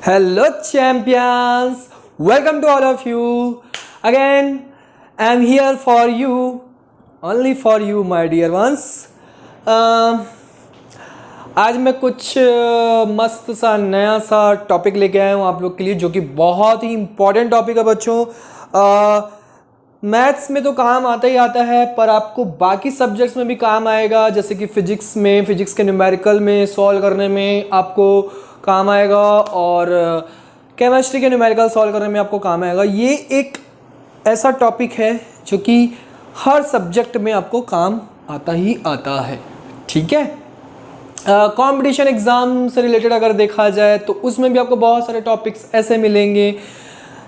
Hello, champions! Welcome to all of you. Again, I'm here for you, only for you, my dear ones. आज मैं कुछ मस्त सा नया सा टॉपिक लेके आया हूँ आप लोग के लिए, जो कि बहुत ही इम्पोर्टेंट टॉपिक है बच्चों। मैथ्स में तो काम आता ही आता है, पर आपको बाकी सब्जेक्ट्स में भी काम आएगा, जैसे कि फिजिक्स के न्यूमेरिकल में सॉल्व करने में आपको काम आएगा, और केमिस्ट्री के न्यूमेरिकल सॉल्व करने में आपको काम आएगा। ये एक ऐसा टॉपिक है जो कि हर सब्जेक्ट में आपको काम आता ही आता है, ठीक है। कंपटीशन एग्ज़ाम से रिलेटेड अगर देखा जाए तो उसमें भी आपको बहुत सारे टॉपिक्स ऐसे मिलेंगे,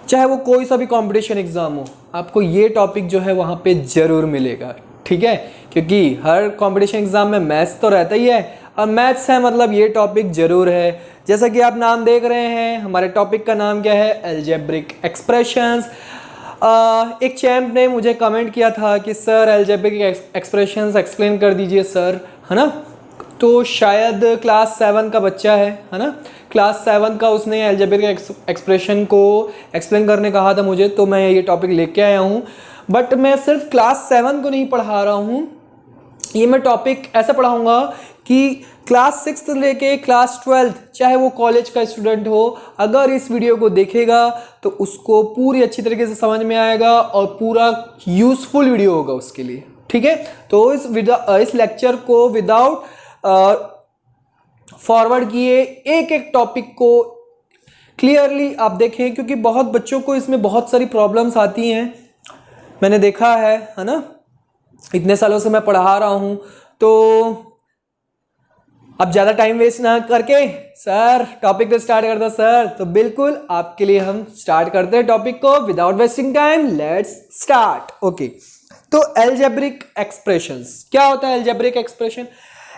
चाहे वो कोई सा भी कंपटीशन एग्ज़ाम हो, आपको ये टॉपिक जो है वहाँ पे ज़रूर मिलेगा, ठीक है। क्योंकि हर कंपटीशन एग्ज़ाम में मैथ्स तो रहता ही है, और मैथ्स है मतलब ये टॉपिक ज़रूर है। जैसा कि आप नाम देख रहे हैं, हमारे टॉपिक का नाम क्या है, अलजेब्रिक एक्सप्रेशंस। एक चैम्प ने मुझे कमेंट किया था कि सर अलजेब्रिक एक्सप्रेशंस एक्सप्लेन कर दीजिए सर, है ना। तो शायद क्लास 7 का बच्चा है ना, क्लास 7 का, उसने अलजेब्रिक एक्सप्रेशन को एक्सप्लेन करने कहा था मुझे, तो मैं ये टॉपिक लेके आया हूँ। बट मैं सिर्फ क्लास 7 को नहीं पढ़ा रहा हूँ, ये मैं टॉपिक ऐसा पढ़ाऊँगा कि क्लास 6 लेके क्लास 12, चाहे वो कॉलेज का स्टूडेंट हो, अगर इस वीडियो को देखेगा तो उसको पूरी अच्छी तरीके से समझ में आएगा और पूरा यूज़फुल वीडियो होगा उसके लिए, ठीक है। तो इस लेक्चर को विदाउट फॉरवर्ड किए एक एक टॉपिक को क्लियरली आप देखें, क्योंकि बहुत बच्चों को इसमें बहुत सारी प्रॉब्लम्स आती हैं, मैंने देखा है ना। इतने सालों से मैं पढ़ा रहा हूँ, तो अब ज़्यादा टाइम वेस्ट ना करके सर टॉपिक को स्टार्ट करता सर, तो बिल्कुल आपके लिए हम स्टार्ट करते हैं टॉपिक को without wasting time. Let's start. Okay, तो अलजेब्रिक एक्सप्रेशंस क्या होता है? अलजेब्रिक एक्सप्रेशन,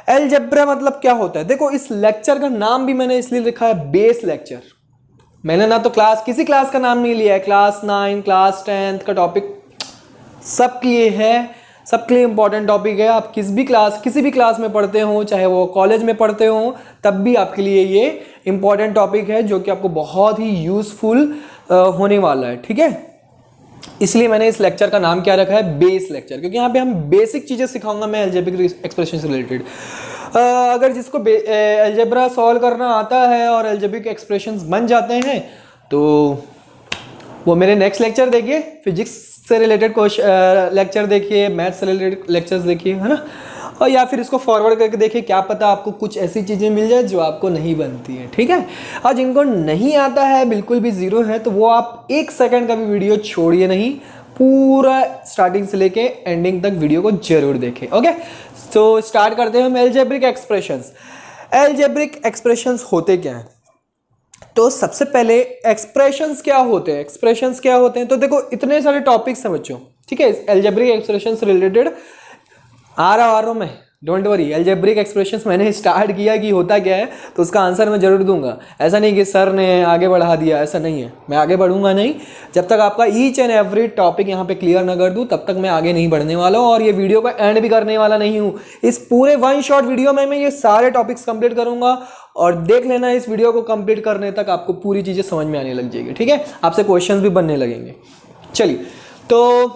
अलजेब्रा मतलब क्या होता है? देखो, इस लेक्चर का नाम भी मैंने इसलिए लिखा है बेस लेक्चर। मैंने ना तो किसी क्लास का नाम नहीं लिया है, क्लास 9 क्लास 10 का टॉपिक सबके लिए है, सबके लिए इंपॉर्टेंट टॉपिक है। आप किसी भी क्लास में पढ़ते हो, चाहे वो कॉलेज में पढ़ते हो, तब भी आपके लिए ये इंपॉर्टेंट टॉपिक है, जो कि आपको बहुत ही यूजफुल होने वाला है, ठीक है। इसलिए मैंने इस लेक्चर का नाम क्या रखा है, बेस लेक्चर, क्योंकि यहाँ पे हम बेसिक चीज़ें सिखाऊंगा मैं अलजेब्रिक एक्सप्रेशन से रिलेटेड। अगर जिसको अलजेब्रा सॉल्व करना आता है और अलजेब्रिक एक्सप्रेशंस बन जाते हैं, तो वो मेरे नेक्स्ट लेक्चर देखिए, फिजिक्स से रिलेटेड लेक्चर देखिए, मैथ्स से रिलेटेड लेक्चर्स देखिए, है ना। और या फिर इसको फॉरवर्ड करके देखिए, क्या पता आपको कुछ ऐसी चीज़ें मिल जाए जो आपको नहीं बनती हैं, ठीक है। और जिनको नहीं आता है, बिल्कुल भी ज़ीरो है, तो वो आप 1 सेकंड का भी वीडियो छोड़िए नहीं, पूरा स्टार्टिंग से लेके एंडिंग तक वीडियो को जरूर देखें। ओके, तो स्टार्ट करते हैं हम अलजेब्रिक एक्सप्रेशंस। अलजेब्रिक एक्सप्रेशंस होते क्या हैं? तो सबसे पहले एक्सप्रेशंस क्या होते हैं? तो देखो, इतने सारे टॉपिक्स हैं बच्चों, ठीक है। अलजेब्रिक एक्सप्रेशंस रिलेटेड आ रहा हूँ मैं, डोंट वरी। अलजेब्रिक एक्सप्रेशंस मैंने स्टार्ट किया कि होता क्या है, तो उसका आंसर मैं जरूर दूंगा। ऐसा नहीं कि सर ने आगे बढ़ा दिया, ऐसा नहीं है, मैं आगे बढ़ूंगा नहीं जब तक आपका ईच एंड एवरी टॉपिक यहाँ पे क्लियर ना कर दूँ, तब तक मैं आगे नहीं बढ़ने वाला हूँ, और ये वीडियो का एंड भी करने वाला नहीं हूँ। इस पूरे 1 शॉट वीडियो में मैं ये सारे टॉपिक्स कंप्लीट करूंगा, और देख लेना, इस वीडियो को कंप्लीट करने तक आपको पूरी चीज़ें समझ में आने लग जाएगी, ठीक है। आपसे क्वेश्चंस भी बनने लगेंगे। चलिए, तो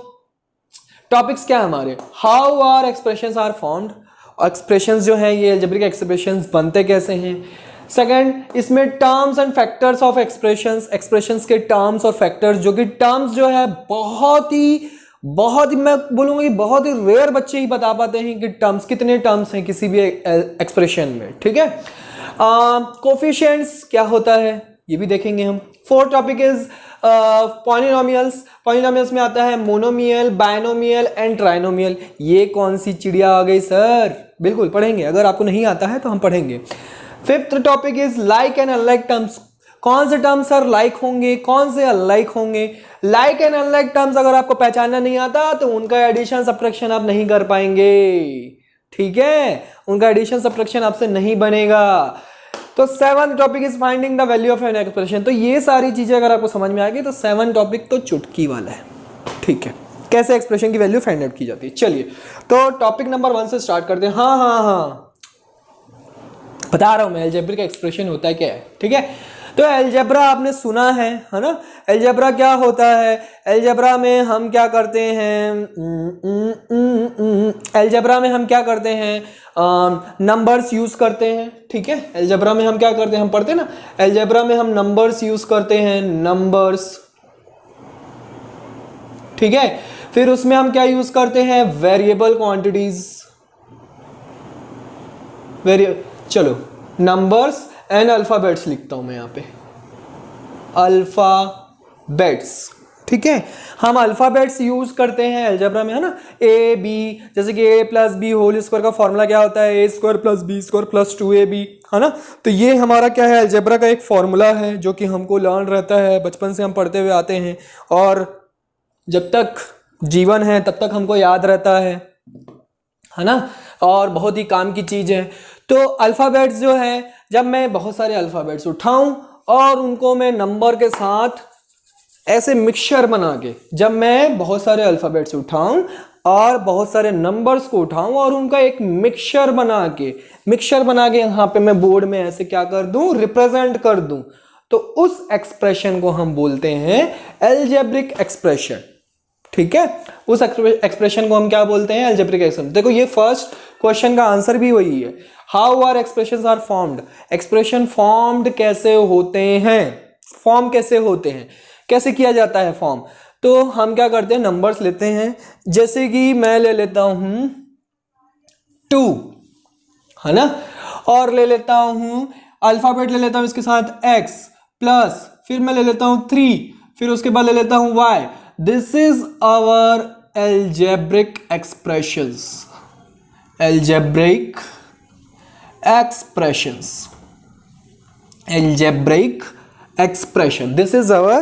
टॉपिक्स क्या है हमारे, how are expressions are found. Expressions जो हैं, ये अलजेब्रिक एक्सप्रेशंस बनते कैसे हैं। सेकंड, इसमें terms and factors of expressions के टर्म्स और फैक्टर्स, जो कि टर्म्स जो है बहुत ही मैं बोलूँगा कि बहुत ही रेयर बच्चे ही बता पाते हैं कि कितने टर्म्स हैं किसी भी एक्सप्रेशन में, ठीक है। कोफिशिएंट्स क्या होता है, ये भी देखेंगे हम। फोर्थ टॉपिक इज पॉलिनोमियल्स में आता है मोनोमियल, बायनोमियल एंड ट्राइनोमियल। ये कौन सी चिड़िया आ गई सर? बिल्कुल पढ़ेंगे, अगर आपको नहीं आता है तो हम पढ़ेंगे। Fifth topic is like and unlike terms. कौन से टर्म्स सर लाइक होंगे, कौन से अनलाइक होंगे? लाइक एंड अनलाइक टर्म्स अगर आपको पहचानना नहीं आता तो उनका एडिशन सब्ट्रैक्शन आप नहीं कर पाएंगे, ठीक है। उनका एडिशन सब्ट्रैक्शन आपसे नहीं बनेगा। तो 7th topic is finding the value of an expression. तो ये सारी चीजें अगर आपको समझ में आ गई तो 7 टॉपिक तो चुटकी वाला है, ठीक है, कैसे एक्सप्रेशन की वैल्यू फाइंड आउट की जाती है। चलिए, तो टॉपिक नंबर 1 से स्टार्ट करते हैं। हाँ, बता रहा हूं मैं, अलजेब्रिक एक्सप्रेशन होता है क्या है, ठीक है। तो अलजेब्रा आपने सुना है ना। अलजेब्रा क्या होता है? अलजेब्रा में हम क्या करते हैं? अलजेब्रा में हम क्या करते हैं? नंबर्स यूज करते हैं, ठीक है। अलजेब्रा में हम क्या करते हैं? हम पढ़ते हैं ना, अलजेब्रा में हम नंबर्स यूज करते हैं, नंबर्स, ठीक है। फिर उसमें हम क्या यूज करते हैं? वेरिएबल क्वांटिटीज, चलो नंबर्स एंड अल्फाबेट्स लिखता हूं मैं यहां पे, अल्फाबेट्स, ठीक है। हम अल्फाबेट्स यूज करते हैं अलजेब्रा में, है ना। ए बी, जैसे कि A plus B whole square का फॉर्मूला क्या होता है? A square plus B square plus 2ab, है ना। तो ये हमारा क्या है? अलजेब्रा का एक फॉर्मूला है जो कि हमको लर्न रहता है, बचपन से हम पढ़ते हुए आते हैं और जब तक जीवन है तब तक हमको याद रहता है ना, और बहुत ही काम की चीज है। तो अल्फाबेट्स जो है, जब मैं बहुत सारे अल्फाबेट्स उठाऊं और उनको मैं नंबर के साथ ऐसे मिक्सचर बना के, जब मैं बहुत सारे अल्फाबेट्स उठाऊं और बहुत सारे नंबर्स को उठाऊं और उनका एक मिक्सचर बना के यहाँ पे मैं बोर्ड में ऐसे क्या कर दूं? रिप्रेजेंट कर दूं, तो उस एक्सप्रेशन को हम बोलते हैं अलजेब्रिक एक्सप्रेशन, ठीक है। उस एक्सप्रेशन को हम क्या बोलते हैं? Algebraic expression. देखो ये फर्स्ट क्वेश्चन का आंसर भी वही है, how are expressions are formed. Expression formed कैसे होते हैं? फॉर्म कैसे होते हैं? कैसे किया जाता है फॉर्म? तो हम क्या करते हैं? नंबर्स लेते हैं, जैसे कि मैं ले लेता हूं 2, है ना, और ले लेता हूं अल्फाबेट, ले लेता हूं इसके साथ x प्लस, फिर मैं ले लेता हूं 3, फिर उसके बाद ले लेता हूं y। This is our algebraic expressions, algebraic expressions, algebraic expression, this is our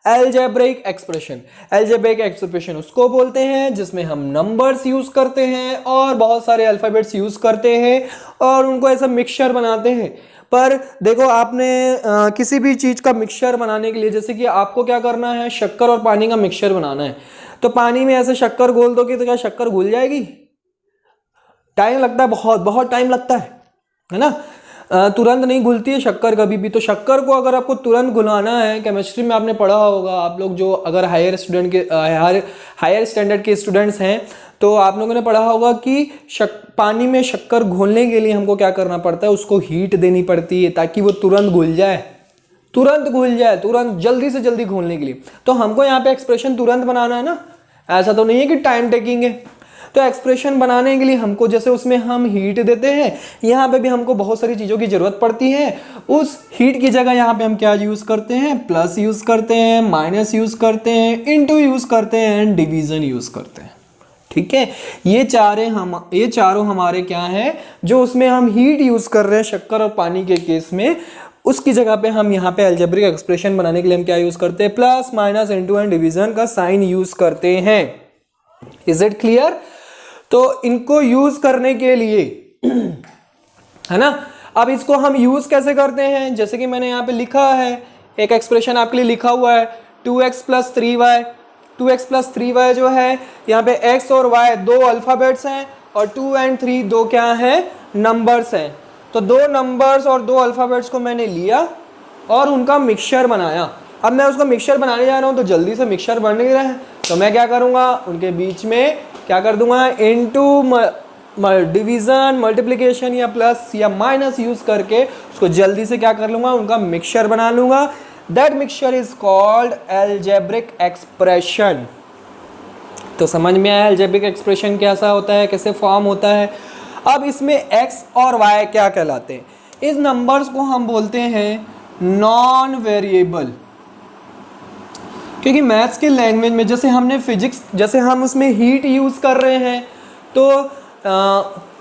algebraic expression। algebraic expression उसको बोलते हैं जिसमें हम नंबर्स यूज करते हैं और बहुत सारे अल्फाबेट्स यूज करते हैं और उनको ऐसा मिक्सचर बनाते हैं। पर देखो आपने किसी भी चीज का मिक्सचर बनाने के लिए, जैसे कि आपको क्या करना है? शक्कर और पानी का मिक्सचर बनाना है, तो पानी में ऐसे शक्कर घोल दोगे तो क्या शक्कर घुल जाएगी? टाइम लगता है, बहुत बहुत टाइम लगता है ना। तुरंत नहीं घुलती है शक्कर कभी भी। तो शक्कर को अगर आपको तुरंत घुलाना है, केमिस्ट्री में आपने पढ़ा होगा, आप लोग जो अगर हायर स्टैंडर्ड के स्टूडेंट्स हैं तो आप लोगों ने पढ़ा होगा कि पानी में शक्कर घोलने के लिए हमको क्या करना पड़ता है? उसको हीट देनी पड़ती है ताकि वो तुरंत घुल जाए, तुरंत जल्दी से जल्दी घोलने के लिए। तो हमको यहाँ पे एक्सप्रेशन तुरंत बनाना है ना, ऐसा तो नहीं है कि टाइम टेकिंग है। तो एक्सप्रेशन बनाने के लिए हमको, जैसे उसमें हम हीट देते हैं, यहाँ पे भी हमको बहुत सारी चीज़ों की ज़रूरत पड़ती है। उस हीट की जगह यहाँ पे हम क्या यूज़ करते हैं? प्लस यूज़ करते हैं, माइनस यूज़ करते हैं, इनटू यूज़ करते हैं एंड डिवीज़न यूज़ करते हैं, ठीक है। ये चारों हमारे क्या हैं? जो उसमें हम हीट यूज़ कर रहे हैं शक्कर और पानी के केस में, उसकी जगह पे हम यहाँ पे अलजेब्रिक एक्सप्रेशन बनाने के लिए हम क्या यूज़ करते हैं? Plus, minus, into and division का साइन यूज़ करते हैं। Is it clear? तो इनको यूज करने के लिए है ना, अब इसको हम यूज कैसे करते हैं? जैसे कि मैंने यहाँ पे लिखा है, एक एक्सप्रेशन आपके लिए लिखा हुआ है 2x plus 3y। 2x plus 3y जो है, यहाँ पे x और y दो अल्फाबेट्स हैं और 2 एंड 3 दो क्या हैं? नंबर्स हैं। तो दो नंबर्स और दो अल्फाबेट्स को मैंने लिया और उनका मिक्सचर बनाया। अब मैं उसका मिक्सचर बनाने जा रहा हूँ, तो जल्दी से मिक्सचर बन नहीं रहा है, तो मैं क्या करूँगा? उनके बीच में क्या कर दूंगा? इनटू डिवीजन, मल्टीप्लिकेशन या प्लस या माइनस यूज करके उसको जल्दी से क्या कर लूंगा? उनका मिक्सचर बना लूंगा। That mixture is called algebraic expression. तो समझ में आया अलजेब्रिक एक्सप्रेशन कैसा होता है, कैसे फॉर्म होता है। अब इसमें x और y क्या कहलाते हैं? इस नंबर्स को हम बोलते हैं नॉन वेरिएबल, क्योंकि मैथ्स के लैंग्वेज में, जैसे हमने फिजिक्स, जैसे हम उसमें हीट यूज़ कर रहे हैं तो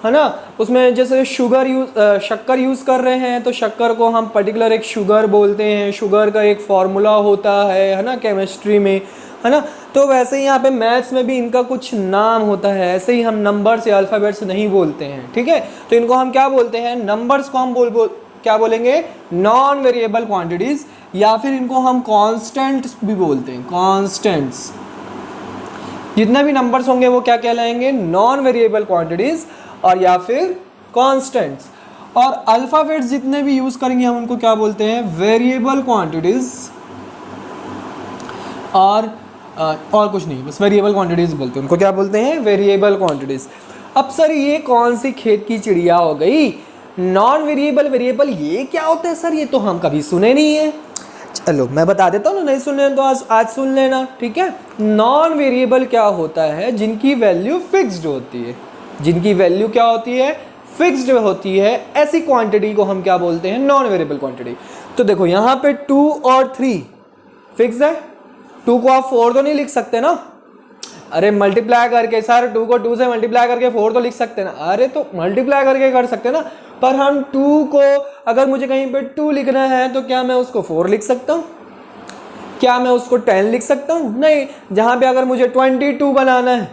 है ना, उसमें जैसे शक्कर यूज़ कर रहे हैं तो शक्कर को हम पर्टिकुलर एक शुगर बोलते हैं, शुगर का एक फॉर्मूला होता है ना केमिस्ट्री में, है ना। तो वैसे ही यहाँ पे मैथ्स में भी इनका कुछ नाम होता है, ऐसे ही हम नंबर्स या अल्फ़ाबेट्स नहीं बोलते हैं, ठीक है। तो इनको हम क्या बोलते हैं? नंबर्स को हम क्या बोलेंगे? नॉन वेरिएबल क्वांटिटीज, या फिर इनको हम कांस्टेंट्स भी बोलते हैं, कांस्टेंट्स। जितने भी नंबर्स होंगे वो क्या कहलाएंगे? नॉन वेरिएबल क्वांटिटीज और या फिर कांस्टेंट्स। और अल्फ़ाबेट्स जितने भी यूज़ करेंगे हम उनको क्या बोलते हैं, वेरिएबल क्वांटिटीज़। और कुछ नहीं, बस वेरिएबल क्वांटिटीज़ बोलते हैं उनको, क्या बोलते हैं, वेरिएबल क्वांटिटीज़। अब सर ये कौन सी खेत की चिड़िया हो गई, नॉन वेरिएबल वेरिएबल, ये क्या होता है सर, ये तो हम कभी सुने नहीं है। चलो मैं बता देता हूँ ना, नहीं सुन लेना तो आज सुन लेना, ठीक है। नॉन वेरिएबल क्या होता है, जिनकी वैल्यू फिक्स्ड होती है, जिनकी वैल्यू क्या होती है, फिक्स्ड होती है, ऐसी क्वांटिटी को हम क्या बोलते हैं, नॉन वेरिएबल क्वांटिटी। तो देखो यहाँ पे 2 और 3 फिक्स है, 2 को आप 4 तो नहीं लिख सकते ना, अरे मल्टीप्लाई करके सर 2 को 2 से मल्टीप्लाई करके 4 तो लिख सकते ना, अरे तो मल्टीप्लाई करके कर सकते ना, पर हम 2 को अगर मुझे कहीं पे 2 लिखना है तो क्या मैं उसको 4 लिख सकता हूँ, क्या मैं उसको 10 लिख सकता हूँ, नहीं। जहाँ पे अगर मुझे 22 बनाना है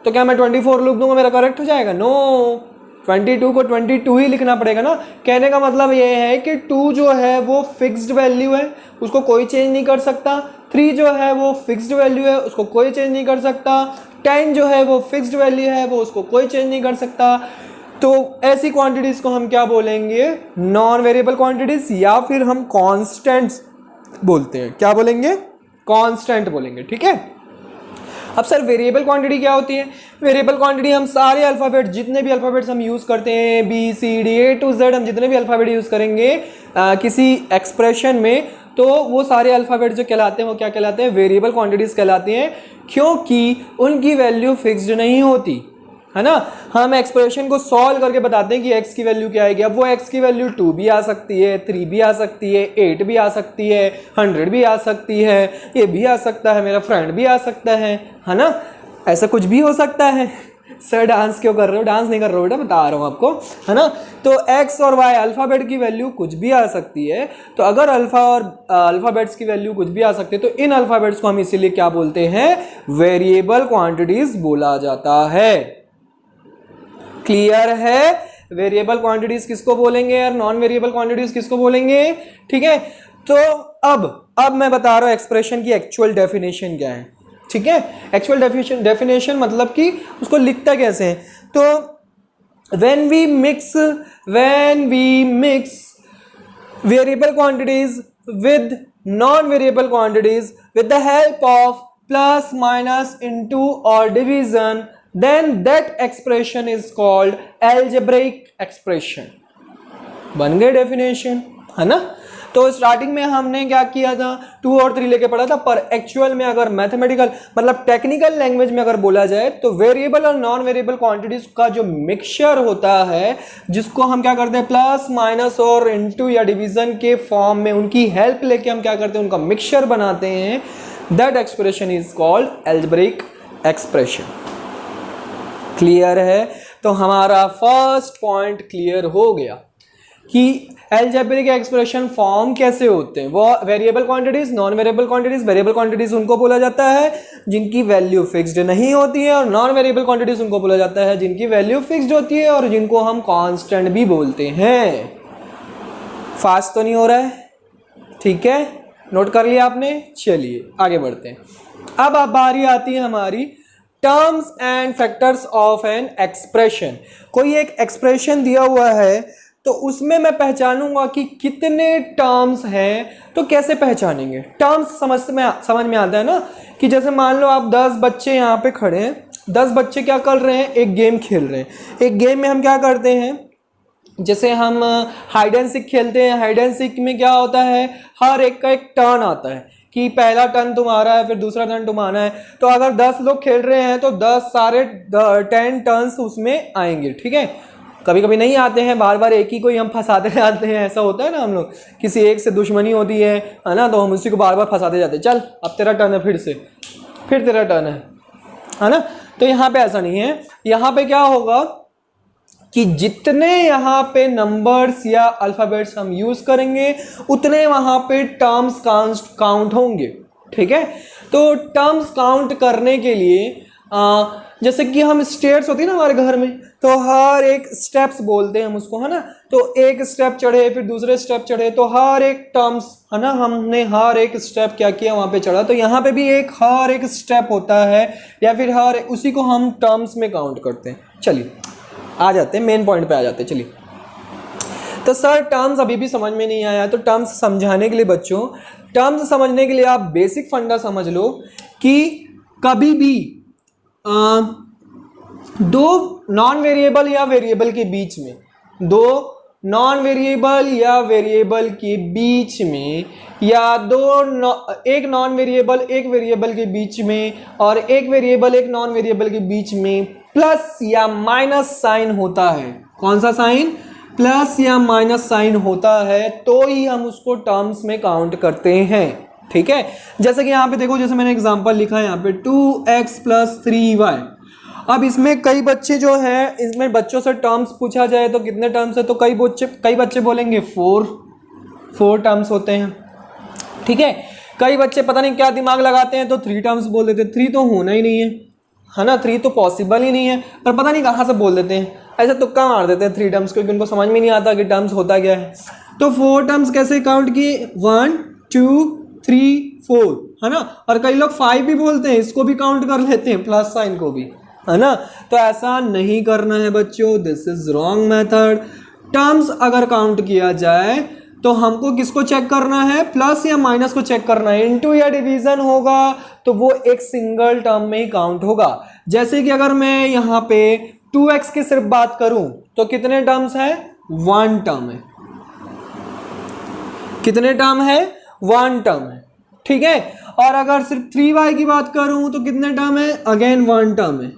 तो क्या मैं 24 लिख दूंगा, मेरा करेक्ट हो जाएगा, नो, 22 को 22 ही लिखना पड़ेगा ना। कहने का मतलब ये है कि 2 जो है वो फिक्स्ड वैल्यू है, उसको कोई चेंज नहीं कर सकता, 3 जो है वो फिक्स्ड वैल्यू है, उसको कोई चेंज नहीं कर सकता, 10 जो है वो फिक्स्ड वैल्यू है, वो उसको कोई चेंज नहीं कर सकता। तो ऐसी क्वांटिटीज़ को हम क्या बोलेंगे, नॉन वेरिएबल क्वांटिटीज़, या फिर हम कॉन्स्टेंट्स बोलते हैं, क्या बोलेंगे, कांस्टेंट बोलेंगे, ठीक है। अब सर वेरिएबल क्वांटिटी क्या होती है, वेरिएबल क्वांटिटी हम सारे अल्फ़ाबेट, जितने भी अल्फ़ाबेट्स हम यूज़ करते हैं, BCD A to Z, हम जितने भी अल्फ़ाबेट यूज़ करेंगे किसी एक्सप्रेशन में, तो वो सारे अल्फ़ाबेट जो कहलाते हैं वो क्या कहलाते हैं, वेरिएबल क्वांटिटीज़ कहलाती हैं, क्योंकि उनकी वैल्यू फिक्स्ड नहीं होती है ना। हम एक्सप्रेशन को सॉल्व करके बताते हैं कि x की वैल्यू क्या आएगी, अब वो x की वैल्यू 2 भी आ सकती है, 3 भी आ सकती है, 8 भी आ सकती है, 100 भी आ सकती है, ये भी आ सकता है, मेरा फ्रेंड भी आ सकता है ना, ऐसा कुछ भी हो सकता है। सर डांस क्यों कर रहे हो, डांस नहीं कर रहे हो बेटा, बता रहा हूँ आपको, है ना। तो x और y अल्फ़ाबेट की वैल्यू कुछ भी आ सकती है, तो अगर अल्फ़ा और अल्फ़ाबेट्स की वैल्यू कुछ भी आ सकती है तो इन अल्फ़ाबेट्स को हम इसीलिए क्या बोलते हैं, वेरिएबल क्वांटिटीज़ बोला जाता है। क्लियर है, वेरिएबल क्वांटिटीज किसको बोलेंगे और नॉन वेरिएबल क्वांटिटीज किसको बोलेंगे, ठीक है। तो अब मैं बता रहा हूं एक्सप्रेशन की एक्चुअल डेफिनेशन क्या है, ठीक है। एक्चुअल डेफिनेशन मतलब कि उसको लिखता कैसे है, तो when we mix variable quantities with non variable quantities with the help of plus minus into और division, then that expression is called algebraic expression। बन गए डेफिनेशन, है ना। तो स्टार्टिंग में हमने क्या किया था, 2 और 3 लेके पढ़ा था, पर एक्चुअल में अगर मैथमेटिकल मतलब टेक्निकल लैंग्वेज में अगर बोला जाए तो वेरिएबल और नॉन वेरिएबल क्वांटिटीज का जो मिक्सचर होता है, जिसको हम क्या करते हैं, प्लस माइनस और इनटू या डिवीजन के फॉर्म में उनकी हेल्प लेके हम क्या करते हैं, उनका मिक्सचर बनाते हैं, that expression is called algebraic expression. Clear है, तो हमारा फर्स्ट पॉइंट क्लियर हो गया कि एल्जेब्रिक एक्सप्रेशन फॉर्म कैसे होते हैं। वो variable quantities, non variable quantities, variable quantities उनको बोला जाता है जिनकी वैल्यू फिक्स्ड नहीं होती है, और नॉन वेरिएबल क्वांटिटीज उनको बोला जाता है जिनकी वैल्यू फिक्स्ड होती है और जिनको हम कांस्टेंट भी बोलते हैं। फास्ट तो नहीं हो रहा है, ठीक है, नोट कर लिया आपने। चलिए आगे बढ़ते हैं। अब बारी आती है हमारी terms and factors of an expression. कोई एक एक्सप्रेशन दिया हुआ है तो उसमें मैं पहचानूंगा कि कितने टर्म्स हैं, तो कैसे पहचानेंगे, टर्म्स समझ में आता है ना, कि जैसे मान लो आप 10 बच्चे यहाँ पे खड़े हैं, 10 बच्चे क्या कर रहे हैं, एक गेम खेल रहे हैं। एक गेम में हम क्या करते हैं, जैसे हम हाइड एंड सीक खेलते हैं, हाइड एंड सीक में क्या होता है, हर एक का एक टर्न आता है कि पहला टर्न तुम्हारा है, फिर दूसरा टर्न तुम्हारा है। तो अगर 10 लोग खेल रहे हैं तो 10 टर्न्स उसमें आएंगे, ठीक है। कभी कभी नहीं आते हैं, बार बार एक ही को ही हम फंसाते जाते हैं, ऐसा होता है ना, हम लोग किसी एक से दुश्मनी होती है ना, तो हम उसी को बार बार फंसाते जाते हैं, चल अब तेरा टर्न है, फिर तेरा टर्न है ना। तो यहाँ पे ऐसा नहीं है, यहाँ पे क्या होगा कि जितने यहाँ पे नंबर्स या अल्फ़ाबेट्स हम यूज़ करेंगे उतने वहाँ पे टर्म्स काउंट होंगे, ठीक है। तो टर्म्स काउंट करने के लिए जैसे कि हम स्टेयर्स होती है ना हमारे घर में, तो हर एक स्टेप्स बोलते हैं हम उसको, है ना। तो एक स्टेप चढ़े, फिर दूसरे स्टेप चढ़े, तो हर एक टर्म्स, है ना, हमने हर एक स्टेप क्या किया, वहाँ पे चढ़ा। तो यहाँ पे भी हर एक स्टेप होता है, या फिर उसी को हम टर्म्स में काउंट करते हैं। चलिए आ जाते हैं मेन पॉइंट पे आ जाते हैं। चलिए तो सर टर्म्स अभी भी समझ में नहीं आया, तो टर्म्स समझाने के लिए बच्चों, टर्म्स समझने के लिए आप बेसिक फंडा समझ लो कि कभी भी दो नॉन वेरिएबल या वेरिएबल के बीच में, दो नॉन वेरिएबल या वेरिएबल के बीच में, या एक नॉन वेरिएबल एक वेरिएबल के बीच में, और एक वेरिएबल एक नॉन वेरिएबल के बीच में प्लस या माइनस साइन होता है। कौन सा साइन? प्लस या माइनस साइन होता है, तो ही हम उसको टर्म्स में काउंट करते हैं। ठीक है, जैसे कि यहाँ पे देखो, जैसे मैंने एग्जांपल लिखा है यहाँ पे 2x + 3y। अब इसमें कई बच्चे जो हैं, इसमें बच्चों से टर्म्स पूछा जाए तो कितने टर्म्स है, तो कई बच्चे बोलेंगे 4 टर्म्स होते हैं। ठीक है, कई बच्चे पता नहीं क्या दिमाग लगाते हैं तो 3 टर्म्स बोल देते हैं। 3 तो होना ही नहीं है ना, 3 तो पॉसिबल ही नहीं है, पर पता नहीं कहाँ से बोल देते हैं, ऐसे तुक्का मार देते हैं 3 टर्म्स, क्योंकि उनको समझ में नहीं आता कि टर्म्स होता क्या है। तो 4 टर्म्स कैसे काउंट किए? 1 2 3 4, है ना। और कई लोग 5 भी बोलते हैं, इसको भी काउंट कर लेते हैं, प्लस साइन को भी, है ना। तो ऐसा नहीं करना है बच्चों, this is wrong method. Terms अगर काउंट किया जाए तो हमको किसको चेक करना है? प्लस या माइनस को चेक करना है। इनटू या डिवीजन होगा तो वो एक सिंगल टर्म में ही काउंट होगा। जैसे कि अगर मैं यहाँ पे 2x की सिर्फ बात करूं तो कितने टर्म्स है? 1 टर्म है। कितने टर्म है? 1 टर्म है। ठीक है, और अगर सिर्फ 3y की बात करूं तो कितने टर्म है? अगेन 1 टर्म है।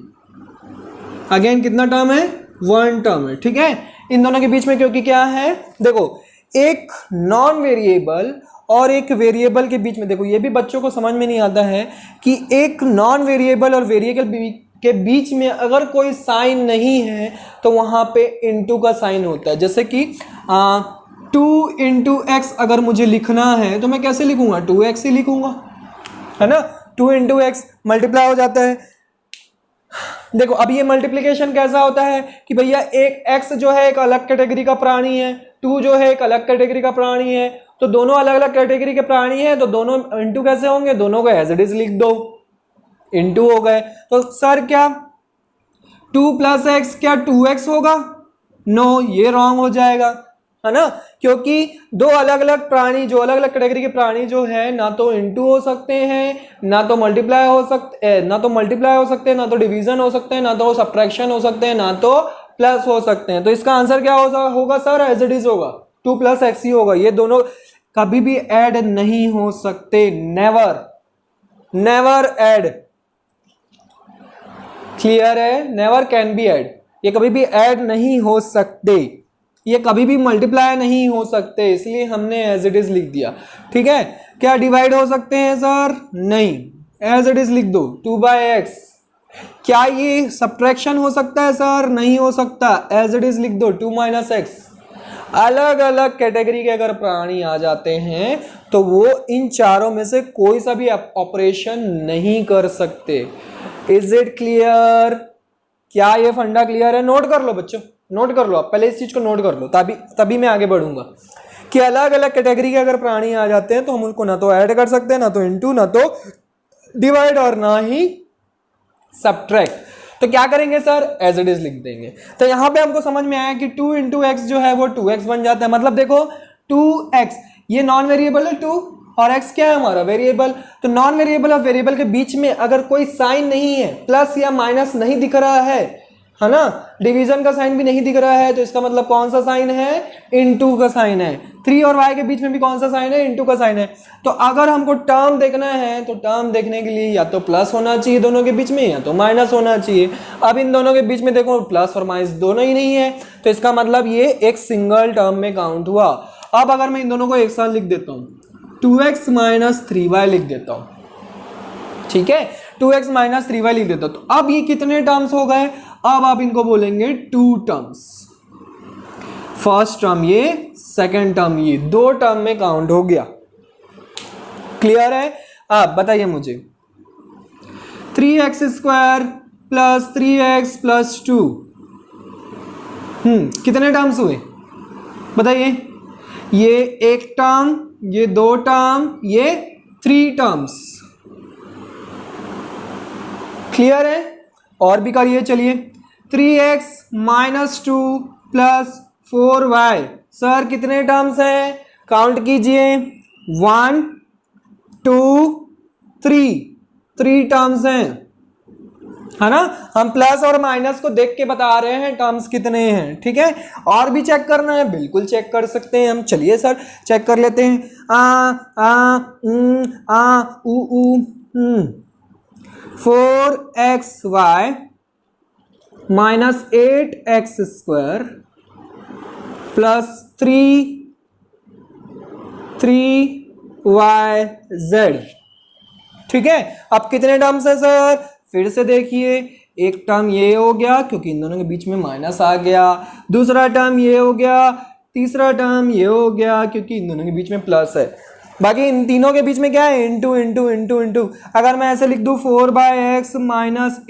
अगेन कितना टर्म है? 1 टर्म है। ठीक है, इन दोनों के बीच में क्योंकि क्या है, देखो एक नॉन वेरिएबल और एक वेरिएबल के बीच में, देखो ये भी बच्चों को समझ में नहीं आता है कि एक नॉन वेरिएबल और वेरिएबल के बीच में अगर कोई साइन नहीं है तो वहां पे इनटू का साइन होता है। जैसे कि 2 × x अगर मुझे लिखना है तो मैं कैसे लिखूंगा? 2x ही लिखूंगा, है ना। 2 × x मल्टीप्लाई हो जाता है। देखो अब ये मल्टीप्लिकेशन कैसा होता है कि भैया एक x जो है एक अलग कैटेगरी का प्राणी है, 2 जो है एक अलग कैटेगरी का प्राणी है, तो दोनों अलग अलग कैटेगरी के प्राणी है, तो दोनों इनटू कैसे होंगे? दोनों को एज इट इज लिख दो, इनटू हो गए। तो सर क्या 2 + x क्या 2x होगा? नो, ये रॉन्ग हो जाएगा, है ना, क्योंकि दो अलग अलग प्राणी, जो अलग अलग कैटेगरी के प्राणी जो है, ना तो इनटू हो सकते हैं, ना तो मल्टीप्लाई हो सकते हैं, ना तो डिवीजन हो सकते हैं, ना तो सब्ट्रैक्शन हो सकते हैं, ना तो प्लस हो सकते हैं। तो इसका आंसर क्या होगा सर? एज इट इज होगा, 2 + x ही होगा। ये दोनों कभी भी ऐड नहीं हो सकते, नेवर ऐड। क्लियर है? नेवर कैन बी ऐड, ये कभी भी ऐड नहीं हो सकते, ये कभी भी मल्टीप्लाई नहीं हो सकते, इसलिए हमने एज इट इज लिख दिया। ठीक है, क्या डिवाइड हो सकते हैं सर? नहीं, एज इट इज लिख दो 2/x। क्या ये सब्ट्रैक्शन हो सकता है सर? नहीं हो सकता, एज इट इज लिख दो 2 - x। अलग अलग कैटेगरी के अगर प्राणी आ जाते हैं तो वो इन चारों में से कोई सा भी ऑपरेशन नहीं कर सकते। Is it clear? क्या ये फंडा क्लियर है? नोट कर लो बच्चों, नोट कर लो, आप पहले इस चीज को नोट कर लो, तभी मैं आगे बढ़ूंगा कि अलग अलग कैटेगरी के अगर प्राणी आ जाते हैं तो हम उनको ना तो ऐड कर सकते हैं, ना तो इनटू, ना तो डिवाइड, और ना ही सब्ट्रैक्ट। तो क्या करेंगे सर? एज इट इज लिख देंगे। तो यहां पे हमको समझ में आया कि 2 × x जो है वो 2x बन जाता है। मतलब देखो 2x ये नॉन वेरिएबल है 2, और x क्या है हमारा? वेरिएबल। तो नॉन वेरिएबल और वेरिएबल के बीच में अगर कोई साइन नहीं है, प्लस या माइनस नहीं दिख रहा है ना, डिवीजन का साइन भी नहीं दिख रहा है, तो इसका मतलब कौन सा साइन है? इनटू का साइन है। 3 और y के बीच में भी कौन सा साइन है? इनटू का साइन है। तो अगर हमको टर्म देखना है तो टर्म देखने के लिए या तो प्लस होना चाहिए दोनों के बीच में, या तो माइनस होना चाहिए। अब इन दोनों के बीच में देखो प्लस और माइनस दोनों ही नहीं है, तो इसका मतलब ये एक सिंगल टर्म में काउंट हुआ। अब अगर मैं इन दोनों को एक साथ लिख देता हूँ, 2x - 3y लिख देता हूँ, ठीक है, 2x - 3y लिख देता हूँ, तो अब ये कितने टर्म्स हो गए? अब आप इनको बोलेंगे 2 टर्म्स। फर्स्ट टर्म ये, सेकंड टर्म ये, 2 टर्म में काउंट हो गया। क्लियर है? आप बताइए मुझे, 3x² + 3x + 2 कितने टर्म्स हुए बताइए? ये 1 टर्म, ये 2 टर्म, ये 3 टर्म्स। क्लियर है? और भी करिए, चलिए। 3x - 2 + 4y सर कितने टर्म्स हैं, काउंट कीजिए, 1 2 3 टर्म्स हैं, है ना। हम प्लस और माइनस को देख के बता रहे हैं टर्म्स कितने हैं, ठीक है। और भी चेक करना है, बिल्कुल चेक कर सकते हैं हम। चलिए सर चेक कर लेते हैं। उ 4xy minus 8x² plus 3y/z, ठीक है। अब कितने टर्म्स है सर, फिर से देखिए, एक टर्म ये हो गया क्योंकि इन दोनों के बीच में माइनस आ गया, दूसरा टर्म ये हो गया, तीसरा टर्म ये हो गया क्योंकि इन दोनों के बीच में प्लस है, बाकी इन तीनों के बीच में क्या है, इंटू इंटू इंटू इंटू। अगर मैं ऐसे लिख दूं 4/x minus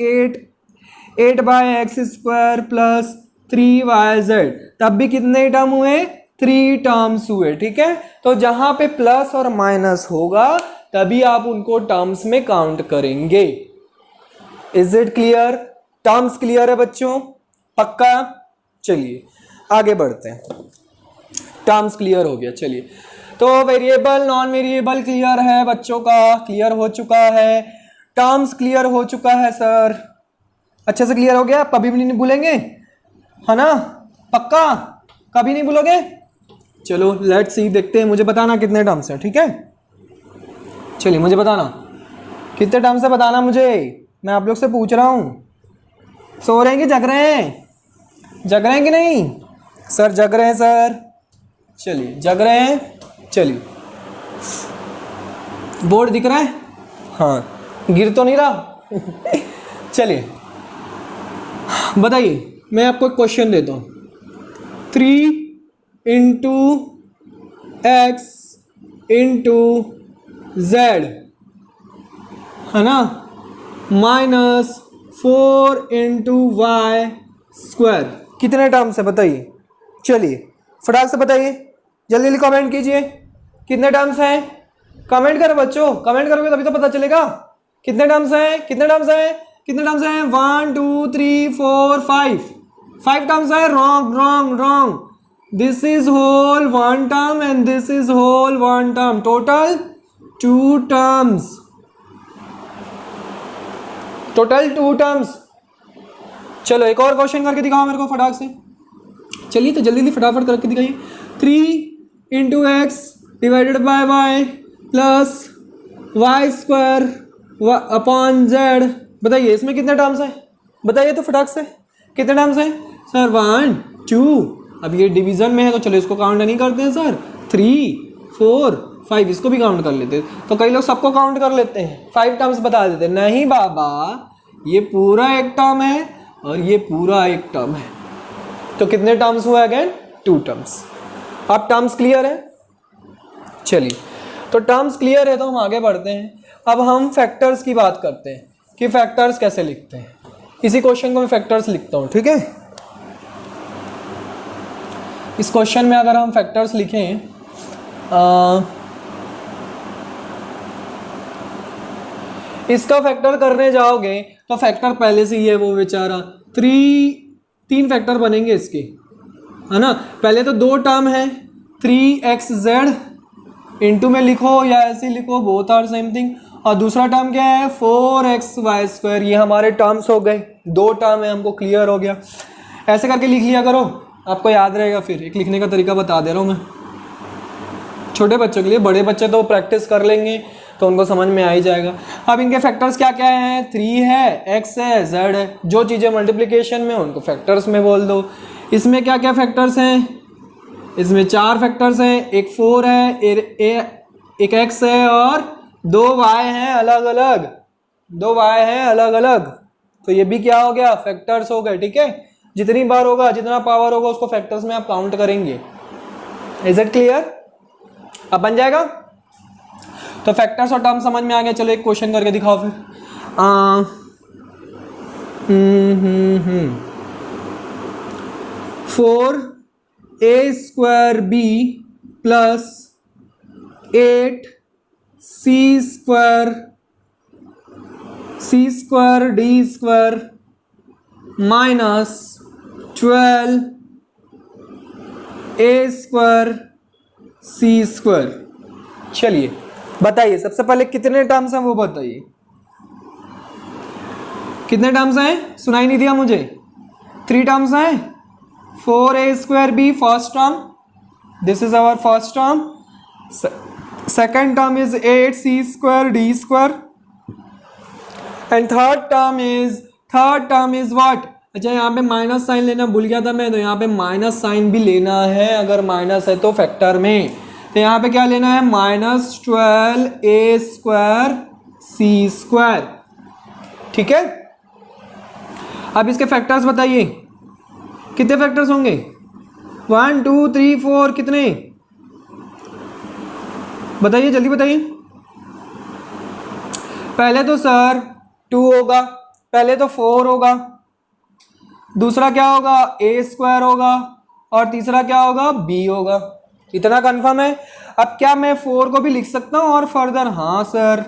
8/x² plus 3y/z, तब भी कितने टर्म हुए, 3 टर्म्स हुए, ठीक है। तो जहां पे प्लस और माइनस होगा तभी आप उनको टर्म्स में काउंट करेंगे। Is it clear, terms clear है बच्चों, पक्का। चलिए आगे बढ़ते हैं, टर्म्स क्लियर हो गया। चलिए तो वेरिएबल नॉन वेरिएबल क्लियर है बच्चों का, क्लियर हो चुका है, टर्म्स क्लियर हो चुका है सर, अच्छे से क्लियर हो गया, कभी भी नहीं भूलेंगे, है ना, पक्का, कभी नहीं भूलोगे। चलो लेट्स सी, देखते हैं, मुझे बताना कितने टर्म्स हैं, ठीक है। चलिए मुझे बताना कितने टर्म्स है, बताना मुझे, मैं आप लोग से पूछ रहा हूं। सो रहे हैं कि जग रहे हैं, जग रहे हैं कि नहीं सर, जग रहे हैं सर, चलिए जग रहे हैं। चलिए बोर्ड दिख रहा है, हाँ, गिर तो नहीं रहा चलिए बताइए, मैं आपको एक क्वेश्चन देता हूँ, 3 इंटू एक्स इंटू जेड, है ना, माइनस 4 इंटू वाई स्क्वायर, कितने टर्म्स है बताइए। चलिए फटाक से बताइए, जल्दी जल्दी कमेंट कीजिए, कितने टर्म्स हैं, कमेंट करो बच्चों, कमेंट करोगे तभी तो पता चलेगा कितने टर्म्स हैं, कितने टर्म्स हैं, कितने टर्म्स हैं, 1 2 3 4 5 टर्म्स है। Wrong wrong wrong, this is whole 1 term and this is whole 1 term, total 2 terms, total 2 terms. चलो एक और क्वेश्चन करके दिखाओ मेरे को फटाक से, चलिए तो जल्दी जल्दी फटाफट करके दिखाइए। 3 into x divided by y plus y square upon z, बताइए इसमें कितने टर्म्स हैं, बताइए तो फटाक से, कितने टर्म्स हैं सर, 1 2, अब ये डिवीजन में है तो चलो इसको काउंट नहीं करते हैं सर, 3 4 5 इसको भी काउंट कर लेते हैं, तो कई लोग सबको काउंट कर लेते हैं, 5 टर्म्स बता देते हैं, नहीं बाबा ये पूरा एक टर्म है और ये पूरा एक टर्म है, तो कितने टर्म्स हुए अगेन, 2 टर्म्स। अब टर्म्स क्लियर है, चलिए तो टर्म्स क्लियर है तो हम आगे बढ़ते हैं। अब हम फैक्टर्स की बात करते हैं कि फैक्टर्स कैसे लिखते हैं, इसी क्वेश्चन को मैं फैक्टर्स लिखता हूं, ठीक है। इस क्वेश्चन में अगर हम फैक्टर्स लिखें, इसका फैक्टर करने जाओगे तो फैक्टर पहले से ही है वो बेचारा, 3 फैक्टर बनेंगे इसके, है ना। पहले तो 2 टर्म है, 3xz इंटू में लिखो या ऐसे लिखो, बोथ आर सेम थिंग, और दूसरा टर्म क्या है 4xy², ये हमारे टर्म्स हो गए, 2 टर्म है, हमको क्लियर हो गया। ऐसे करके लिख लिया करो, आपको याद रहेगा। फिर एक लिखने का तरीका बता दे रहा हूँ मैं छोटे बच्चों के लिए, बड़े बच्चे तो प्रैक्टिस कर लेंगे तो उनको समझ में आ ही जाएगा। अब इनके फैक्टर्स क्या क्या हैं, 3 है, x है, z है, जो चीज़ें मल्टीप्लिकेशन में उनको फैक्टर्स में बोल दो। इसमें क्या क्या फैक्टर्स हैं, इसमें 4 फैक्टर्स हैं, एक 4 है, एक x है और 2 y हैं अलग अलग, 2 y हैं अलग अलग, तो ये भी क्या हो गया, फैक्टर्स हो गए, ठीक है। जितनी बार होगा, जितना पावर होगा उसको फैक्टर्स में आप काउंट करेंगे। इज इट क्लियर, अब बन जाएगा। तो फैक्टर्स और टर्म समझ में आ गया, चलो एक क्वेश्चन करके दिखाओ फिर। 4a² b plus 8c² d² minus 12 ए स्क्वायर सी स्क्वायर। चलिए बताइए सबसे पहले कितने टर्म्स हैं वो बताइए, कितने टर्म्स हैं, सुनाई नहीं दिया मुझे। 3 टर्म्स हैं। 4a square b first term, this is our first term. Second term is 8c square d square and third term is what. अच्छा यहाँ पे माइनस साइन लेना भूल गया था मैं, तो यहाँ पे माइनस साइन भी लेना है, अगर माइनस है तो फैक्टर में, तो यहाँ पे क्या लेना है, -12a स्क्वायर सी स्क्वायर। ठीक है, अब इसके फैक्टर्स बताइए, कितने फैक्टर्स होंगे, 1 2 3 4, कितने बताइए, जल्दी बताइए। पहले तो सर 2 होगा, पहले तो 4 होगा, दूसरा क्या होगा a स्क्वायर होगा, और तीसरा क्या होगा b होगा। इतना कंफर्म है। अब क्या मैं 4 को भी लिख सकता हूँ और फर्दर, हाँ सर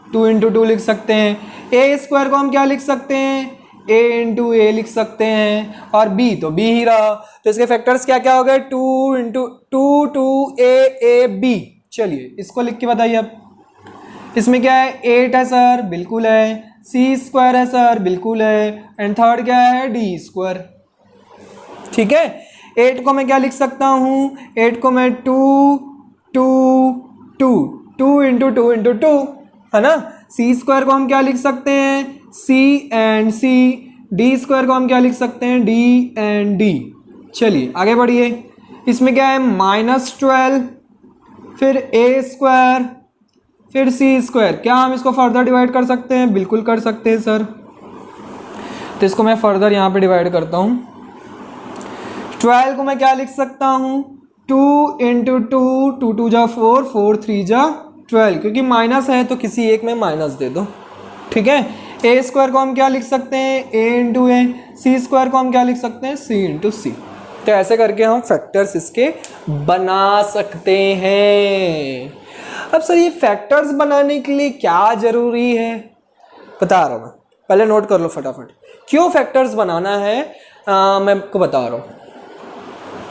2 इंटू 2 लिख सकते हैं। a स्क्वायर को हम क्या लिख सकते हैं, a इंटू ए लिख सकते हैं, और b तो b ही रहा, तो इसके फैक्टर्स क्या क्या हो गए, 2 इंटू 2 a b। चलिए इसको लिख के बताइए। अब इसमें क्या है, 8 है सर, बिल्कुल है, सी स्क्वायर है सर, बिल्कुल है, एंड थर्ड क्या है, डी स्क्वायर। ठीक है, 8 को मैं क्या लिख सकता हूँ, 8 को मैं 2 इंटू 2 है ना। सी स्क्वायर को हम क्या लिख सकते हैं, सी एंड सी। डी स्क्वायर को हम क्या लिख सकते हैं, डी एंड डी। चलिए आगे बढ़िए, इसमें क्या है, -12, फिर a स्क्वायर, फिर सी स्क्वायर। क्या हम इसको फर्दर डिवाइड कर सकते हैं, बिल्कुल कर सकते हैं सर, तो इसको मैं फर्दर यहाँ पे डिवाइड करता हूँ। 12 को मैं क्या लिख सकता हूँ, 2 इंटू 2 2 जा 4, 4 3 जा 12, क्योंकि माइनस है तो किसी एक में माइनस दे दो। ठीक है, a स्क्वायर को हम क्या लिख सकते हैं, a into a. C square को हम क्या लिख सकते हैं, c इंटू सी। तो ऐसे करके हम फैक्टर्स इसके बना सकते हैं। अब सर ये फैक्टर्स बनाने के लिए क्या जरूरी है, बता रहा हूँ मैं, पहले नोट कर लो फटाफट। क्यों फैक्टर्स बनाना है, मैं आपको बता रहा हूँ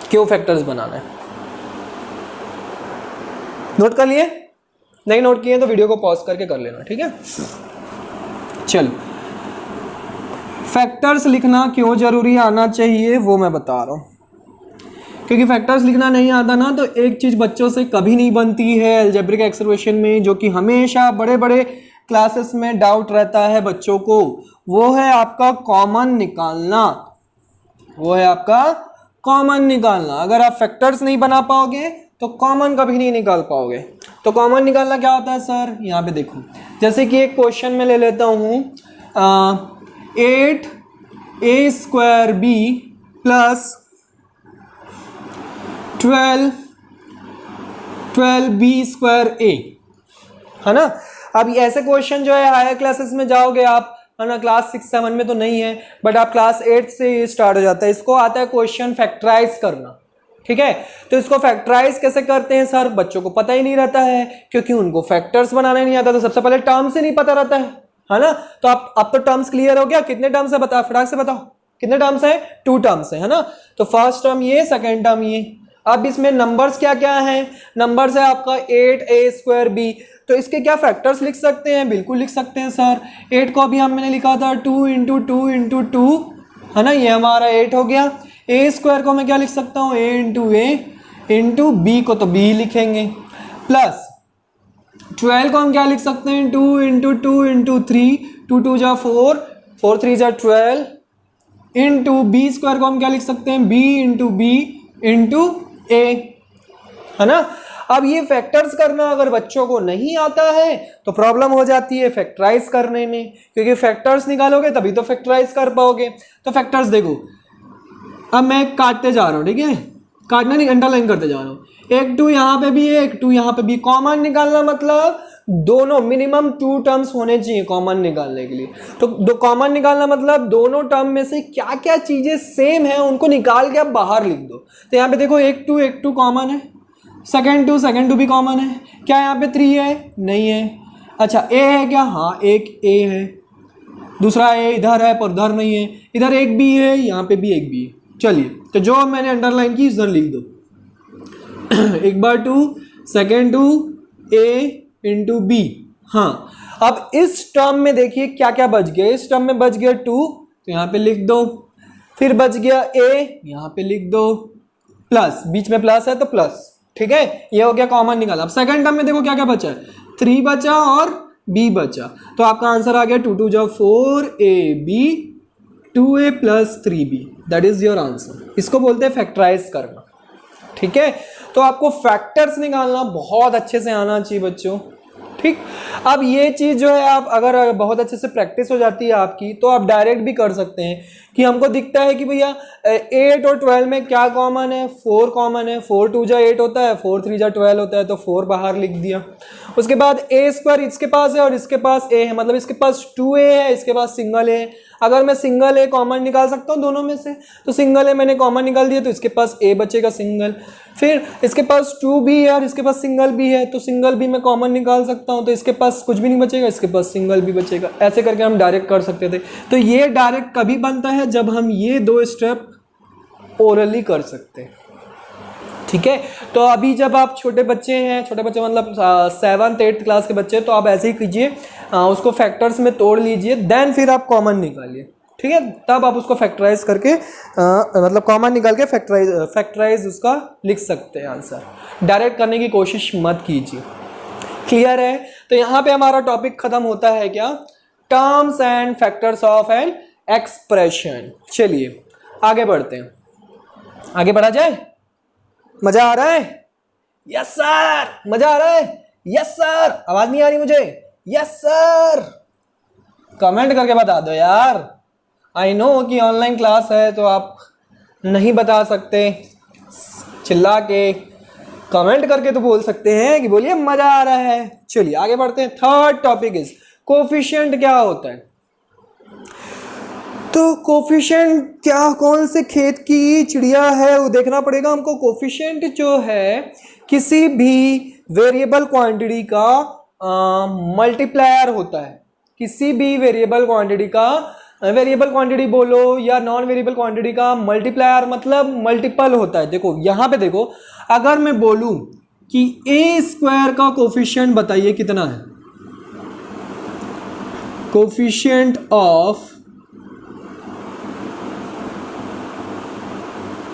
क्यों फैक्टर्स बनाना है। नोट कर लिए, नहीं नोट किए तो वीडियो को पॉज करके कर लेना। ठीक है, चलो फैक्टर्स लिखना क्यों जरूरी आना चाहिए वो मैं बता रहा हूँ। क्योंकि फैक्टर्स लिखना नहीं आता ना तो एक चीज़ बच्चों से कभी नहीं बनती है अलजेब्रिक एक्सप्रेशन में, जो कि हमेशा बड़े बड़े क्लासेस में डाउट रहता है बच्चों को, वो है आपका कॉमन निकालना। वो है आपका कॉमन निकालना। अगर आप फैक्टर्स नहीं बना पाओगे तो कॉमन कभी नहीं निकाल पाओगे। तो कॉमन निकालना क्या होता है सर, यहाँ पे देखो, जैसे कि एक क्वेश्चन में ले लेता हूँ 8a square b plus 12b square a, है ना। अब ऐसे क्वेश्चन जो है हायर क्लासेस में जाओगे आप, है ना, क्लास 6 7 में तो नहीं है, बट आप क्लास 8 से ये स्टार्ट हो जाता है। इसको आता है क्वेश्चन फैक्टराइज करना। ठीक है, तो इसको फैक्टराइज कैसे करते हैं सर, बच्चों को पता ही नहीं रहता है, क्योंकि उनको फैक्टर्स बनाना नहीं आता। तो सबसे पहले टर्म्स ही नहीं पता रहता है ना। तो आप तो टर्म्स क्लियर हो गया, कितने टर्म्स है बता, फटाक से बताओ कितने टर्म्स है, 2 टर्म्स है ना। तो फर्स्ट टर्म ये, सेकेंड टर्म ये। अब इसमें नंबर्स क्या क्या हैं, नंबर्स है आपका 8a स्क्वायर b, तो इसके क्या फैक्टर्स लिख सकते हैं, बिल्कुल लिख सकते हैं सर। 8 को अभी हमने लिखा था 2 इंटू 2 है ना, ये हमारा 8 हो गया। a स्क्वायर को मैं क्या लिख सकता हूँ, a इंटू b को तो b लिखेंगे, प्लस 12 को हम क्या लिख सकते हैं, 2 इंटू 3, 2 2 जा 4, 4 3 जा 12, इंटू b स्क्वायर को हम क्या लिख सकते हैं, b इंटू a, है ना। अब ये फैक्टर्स करना अगर बच्चों को नहीं आता है तो प्रॉब्लम हो जाती है फैक्टराइज करने में, क्योंकि फैक्टर्स निकालोगे तभी तो फैक्टराइज कर पाओगे। तो फैक्टर्स देखो, अब मैं काटते जा रहा हूँ, ठीक है, काटना नहीं, अंडरलाइन करते जा रहा हूँ। एक 2 यहाँ पे भी है, एक 2 यहाँ पे भी। कॉमन निकालना मतलब दोनों मिनिमम 2 टर्म्स होने चाहिए कॉमन निकालने के लिए। तो दो कॉमन निकालना मतलब दोनों टर्म में से क्या क्या चीजें सेम है उनको निकाल के आप बाहर लिख दो। तो यहाँ पे देखो एक 2 कॉमन है, सेकेंड टू भी कॉमन है। क्या यहाँ पे 3 है, नहीं है। अच्छा ए है क्या, हाँ एक ए है, दूसरा ए इधर है पर उधर नहीं है, इधर एक बी है, यहाँ पे भी एक बी है। चलिए तो जो मैंने अंडरलाइन की इधर लिख दो, एक बार 2, सेकेंड 2 a इंटू बी। हाँ, अब इस टर्म में देखिए क्या क्या बच गया। इस टर्म में बच गया 2, तो यहाँ पे लिख दो। फिर बच गया a, यहाँ पे लिख दो प्लस, बीच में प्लस है तो प्लस, ठीक है, ये हो गया कॉमन निकाला। अब सेकंड टर्म में देखो क्या क्या बचा है, 3 बचा और b बचा, तो आपका आंसर आ गया 2 2 जा 4ab 2a plus 3b, that is your answer. इसको बोलते हैं फैक्टराइज करना, ठीक है। तो आपको फैक्टर्स निकालना बहुत अच्छे से आना चाहिए बच्चों, ठीक। अब ये चीज़ जो है, आप अगर बहुत अच्छे से प्रैक्टिस हो जाती है आपकी, तो आप डायरेक्ट भी कर सकते हैं कि हमको दिखता है कि भैया 8 और 12 में क्या कॉमन है, 4 कॉमन है, 4 2 जा 8 होता है, 4 3 जा 12 होता है, तो 4 बाहर लिख दिया। उसके बाद a स्क्वायर इसके पास है और इसके पास a है, मतलब इसके पास 2a है, इसके पास सिंगल a है। अगर मैं सिंगल a कॉमन निकाल सकता हूँ दोनों में से, तो सिंगल a मैंने कॉमन निकाल दिया, तो इसके पास a बचेगा सिंगल। फिर इसके पास 2b है और इसके पास सिंगल b है, तो सिंगल b मैं कॉमन निकाल सकता हूँ, तो इसके पास कुछ भी नहीं बचेगा, इसके पास सिंगल b बचेगा। ऐसे करके हम डायरेक्ट कर सकते थे। तो ये डायरेक्ट कभी बनता है जब हम ये 2 स्टेप ओरली कर सकते हैं, ठीक है। तो अभी जब आप छोटे बच्चे हैं, छोटे बच्चे मतलब 7th 8th क्लास के बच्चे, तो आप ऐसे ही कीजिए, उसको फैक्टर्स में तोड़ लीजिए, देन फिर आप कॉमन निकालिए, ठीक है। तब आप उसको फैक्टराइज करके मतलब कॉमन निकाल के फैक्टराइज उसका लिख सकते हैं आंसर। डायरेक्ट करने की कोशिश मत कीजिए, क्लियर है। तो यहाँ पे हमारा टॉपिक खत्म होता है क्या, terms and factors of an expression. चलिए आगे बढ़ते हैं, आगे बढ़ा जाए। मजा आ रहा है? Yes sir. मजा आ रहा है? Yes sir. आवाज नहीं आ रही मुझे? Yes sir. कमेंट करके बता दो यार। आई नो कि ऑनलाइन क्लास है तो आप नहीं बता सकते, चिल्ला के कमेंट करके तो बोल सकते हैं कि बोलिए मजा आ रहा है। चलिए आगे बढ़ते हैं। थर्ड टॉपिक इज कोफिशिएंट क्या होता है। तो कोफिशिएंट क्या, कौन से खेत की चिड़िया है वो देखना पड़ेगा हमको। कोफिशिएंट जो है किसी भी वेरिएबल क्वांटिटी का मल्टीप्लायर होता है। किसी भी वेरिएबल क्वांटिटी का, वेरिएबल क्वांटिटी बोलो या नॉन वेरिएबल क्वांटिटी का मल्टीप्लायर मतलब मल्टीपल होता है। देखो यहाँ पे देखो, अगर मैं बोलूं कि a स्क्वायर का कोफिशिएंट बताइए कितना है, कोफिशिएंट ऑफ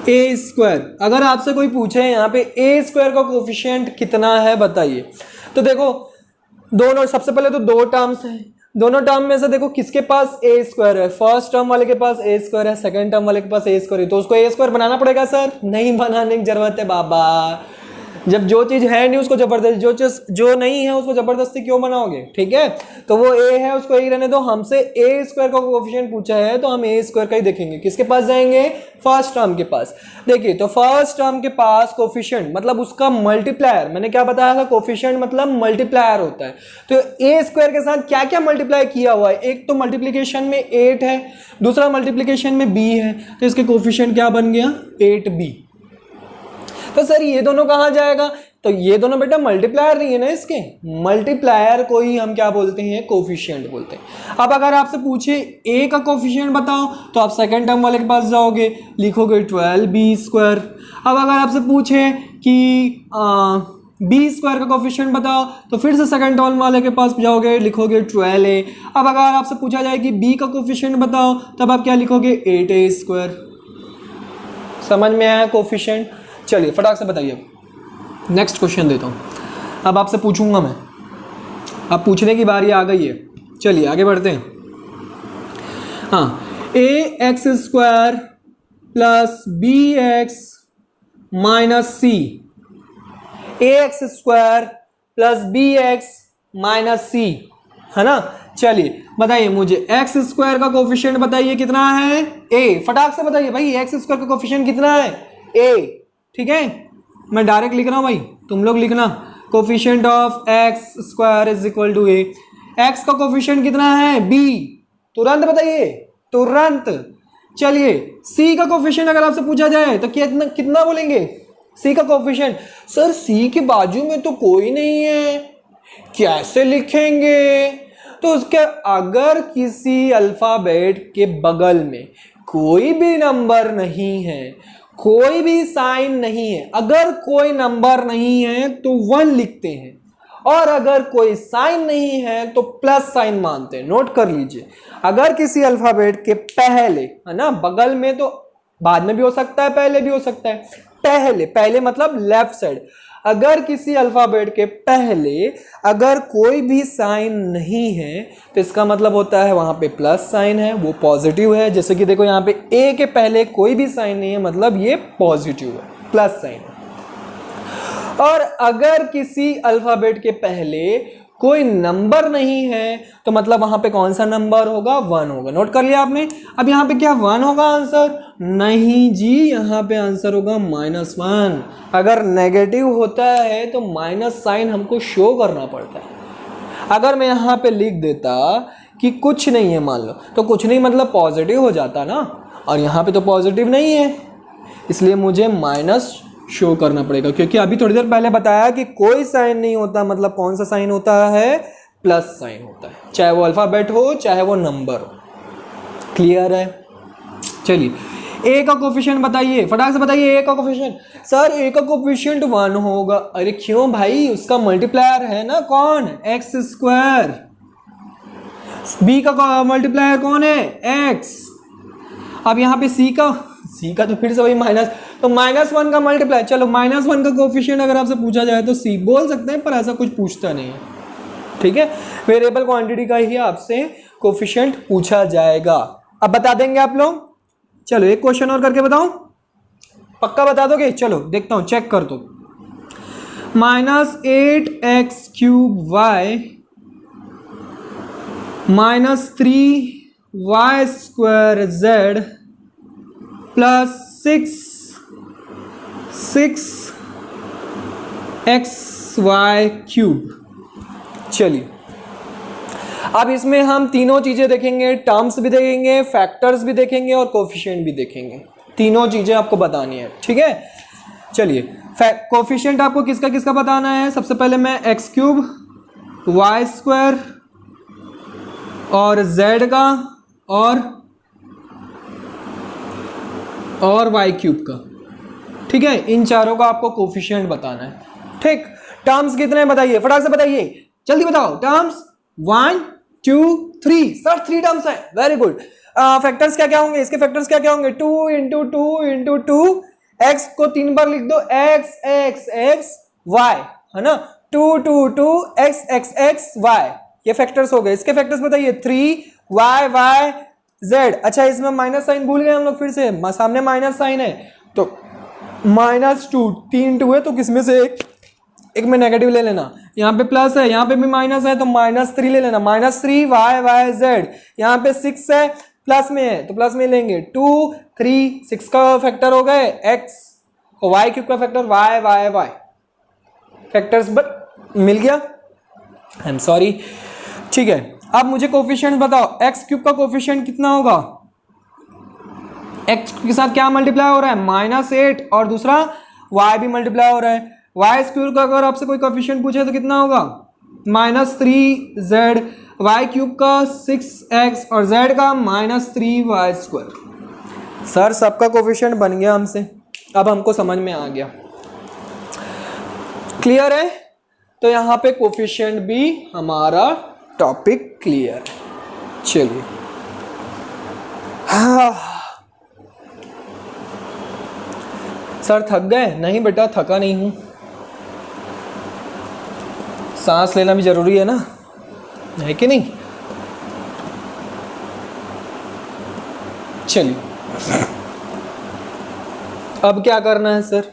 ए स्क्वायर, अगर आपसे कोई पूछे यहाँ पे ए स्क्वायर का कोफिशिएंट कितना है बताइए, तो देखो दोनों, सबसे पहले तो 2 टर्म्स हैं, दोनों टर्म में से देखो किसके पास ए स्क्वायर है। फर्स्ट टर्म वाले के पास ए स्क्वायर है, सेकंड टर्म वाले के पास ए स्क्वायर है, तो उसको ए स्क्वायर बनाना पड़ेगा सर? नहीं बनाने की जरूरत है बाबा। जब जो चीज है नहीं उसको जबरदस्ती, जो चीज जो नहीं है उसको जबरदस्ती क्यों बनाओगे, ठीक है। तो वो ए है, उसको ए रहने दो। हमसे ए स्क्वायर का कोफिशिएंट पूछा है तो हम ए स्क्वायर का ही देखेंगे। किसके पास जाएंगे? फर्स्ट टर्म के पास। देखिए तो फर्स्ट टर्म के पास कोफिशिएंट मतलब उसका मल्टीप्लायर, मैंने क्या बताया था, कोफिशिएंट मतलब मल्टीप्लायर होता है। तो ए स्क्वायर के साथ क्या क्या मल्टीप्लाई किया हुआ है, एक तो मल्टीप्लीकेशन में 8 है, दूसरा मल्टीप्लीकेशन में b है, तो इसके कोफिशिएंट क्या बन गया? 8b। तो सर ये दोनों कहाँ जाएगा? तो ये दोनों बेटा मल्टीप्लायर नहीं है ना इसके, मल्टीप्लायर को ही हम क्या बोलते हैं? कोफिशिएंट बोलते हैं। अब अगर आपसे पूछे a का कोफिशिएंट बताओ, तो आप सेकंड टर्म वाले के पास जाओगे, लिखोगे 12b स्क्वायर। अब अगर आपसे पूछे कि b स्क्वायर का कोफिशिएंट बताओ, तो फिर से सेकंड टर्म वाले के पास जाओगे, लिखोगे 12a। अब अगर आपसे पूछा जाए कि b का कोफिशिएंट बताओ, तब आप क्या लिखोगे? 8a square. समझ में आया कोफिशिएंट? चलिए फटाक से बताइए, नेक्स्ट क्वेश्चन देता हूँ। अब आपसे पूछूंगा मैं, अब पूछने की बारी आ गई है। चलिए आगे बढ़ते हैं। हाँ, A X square plus B X minus C, A X square plus B X minus C, है ना। चलिए बताइए मुझे एक्स स्क्वायर का कोफिशिएंट बताइए कितना है? ए। फटाक से बताइए भाई, एक्स स्क्वायर का कोफिशिएंट कितना है? ए, ठीक है। मैं डायरेक्ट लिख रहा हूं भाई, तुम लोग लिखना। Coefficient of x square is equal to a. X का कोफिशिएंट कितना है? बी। तुरंत बताइए, तुरंत। चलिए सी का कोफिशिएंट अगर आपसे पूछा जाए तो कितना बोलेंगे? सी का कोफिशिएंट, सर सी के बाजू में तो कोई नहीं है, कैसे लिखेंगे? तो उसके अगर किसी अल्फाबेट के बगल में कोई भी नंबर नहीं है, कोई भी साइन नहीं है, अगर कोई नंबर नहीं है तो 1 लिखते हैं, और अगर कोई साइन नहीं है तो प्लस साइन मानते हैं। नोट कर लीजिए, अगर किसी अल्फाबेट के पहले, है ना, बगल में तो बाद में भी हो सकता है, पहले भी हो सकता है, पहले पहले मतलब लेफ्ट साइड, अगर किसी अल्फाबेट के पहले अगर कोई भी साइन नहीं है तो इसका मतलब होता है वहां पे प्लस साइन है, वो पॉजिटिव है। जैसे कि देखो यहाँ पे ए के पहले कोई भी साइन नहीं है, मतलब ये पॉजिटिव है, प्लस साइन है। और अगर किसी अल्फाबेट के पहले कोई नंबर नहीं है तो मतलब वहां पे कौन सा नंबर होगा, 1 होगा। नोट कर लिया आपने। अब यहाँ पे क्या 1 होगा आंसर? नहीं जी, यहाँ पे आंसर होगा -1। अगर नेगेटिव होता है तो माइनस साइन हमको शो करना पड़ता है। अगर मैं यहाँ पे लिख देता कि कुछ नहीं है मान लो, तो कुछ नहीं मतलब पॉजिटिव हो जाता ना, और यहाँ पे तो पॉजिटिव नहीं है, इसलिए मुझे माइनस शो करना पड़ेगा। क्योंकि अभी थोड़ी देर पहले बताया कि कोई साइन नहीं होता, मतलब कौन सा साइन होता है? प्लस साइन होता है, चाहे वो अल्फाबेट हो चाहे वो नंबर हो। क्लियर है? चलिए, ए का कोफिशिएंट बताइए, फटाक से बताइए। ए का कोफिशिएंट, सर ए का कोफिशिएंट 1 होगा। अरे क्यों भाई, उसका मल्टीप्लायर है ना, कौन? x²। बी का मल्टीप्लायर कौन है? x। अब यहाँ पे सी का तो फिर से वही माइनस, तो -1 का मल्टीप्लाई। चलो -1 का कोफिशिएंट अगर आपसे पूछा जाए तो सी बोल सकते हैं, पर ऐसा कुछ पूछता नहीं है। ठीक है, वेरिएबल क्वांटिटी का ही आपसे कोफिशिएंट पूछा जाएगा। अब बता देंगे आप लोग? चलो एक क्वेश्चन और करके बताऊं, पक्का बता दोगे? चलो देखता हूं, चेक कर दो। -8x³ y -3y² plus 6xy³। चलिए, अब इसमें हम तीनों चीजें देखेंगे, टर्म्स भी देखेंगे, फैक्टर्स भी देखेंगे और कोफिशिएंट भी देखेंगे। तीनों चीजें आपको बतानी है, ठीक है? चलिए, कोफिशिएंट आपको किसका किसका बताना है? सबसे पहले मैं x³ y² और z का और y³ का, ठीक है? इन चारों का आपको कोफिशिएंट बताना है, ठीक? टर्म्स कितने बताइए, फटाक से बताइए, जल्दी बताओ। टर्म्स 1 2 3, सर 3 टर्म्स है, वेरी गुड। फैक्टर्स क्या क्या होंगे? इसके फैक्टर्स क्या क्या होंगे? 2 × 2 × 2, x को 3 बार लिख दो, x x x y, है ना? 2 2 2 x x x y, ये फैक्टर्स हो गए। इसके फैक्टर्स बताइए, 3 y y z। अच्छा, इसमें माइनस साइन भूल गए हम लोग, फिर से सामने माइनस साइन है तो -2, 3 2 है तो किसमें से एक में नेगेटिव ले लेना। यहाँ पे प्लस है, यहाँ पे भी माइनस है तो -3 ले लेना, -3 y y z। यहाँ पे 6 है, प्लस में है तो प्लस में लेंगे, 2 3 6 का फैक्टर हो गए x, और y³ का factor y y y। Factors मिल गया, आई एम सॉरी, ठीक है? अब मुझे कोफिशिएंट बताओ, x³ का कोफिशिएंट कितना होगा? x के साथ क्या मल्टीप्लाई हो रहा है? -8, और दूसरा y भी मल्टीप्लाई हो रहा है। y² का अगर आपसे कोई कोफिशिएंट पूछे तो कितना होगा? -3z, y³ का 6x और z का -3y²। सर सबका कोफिशिएंट बन गया हमसे, अब हमको समझ में आ गया। क्लियर है? तो यहाँ पे कोफिशिएंट भी हमारा टॉपिक क्लियर है। चलिए, सर थक गए? नहीं बेटा, थका नहीं हूं, सांस लेना भी जरूरी है ना, है कि नहीं? चलिए, अब क्या करना है सर?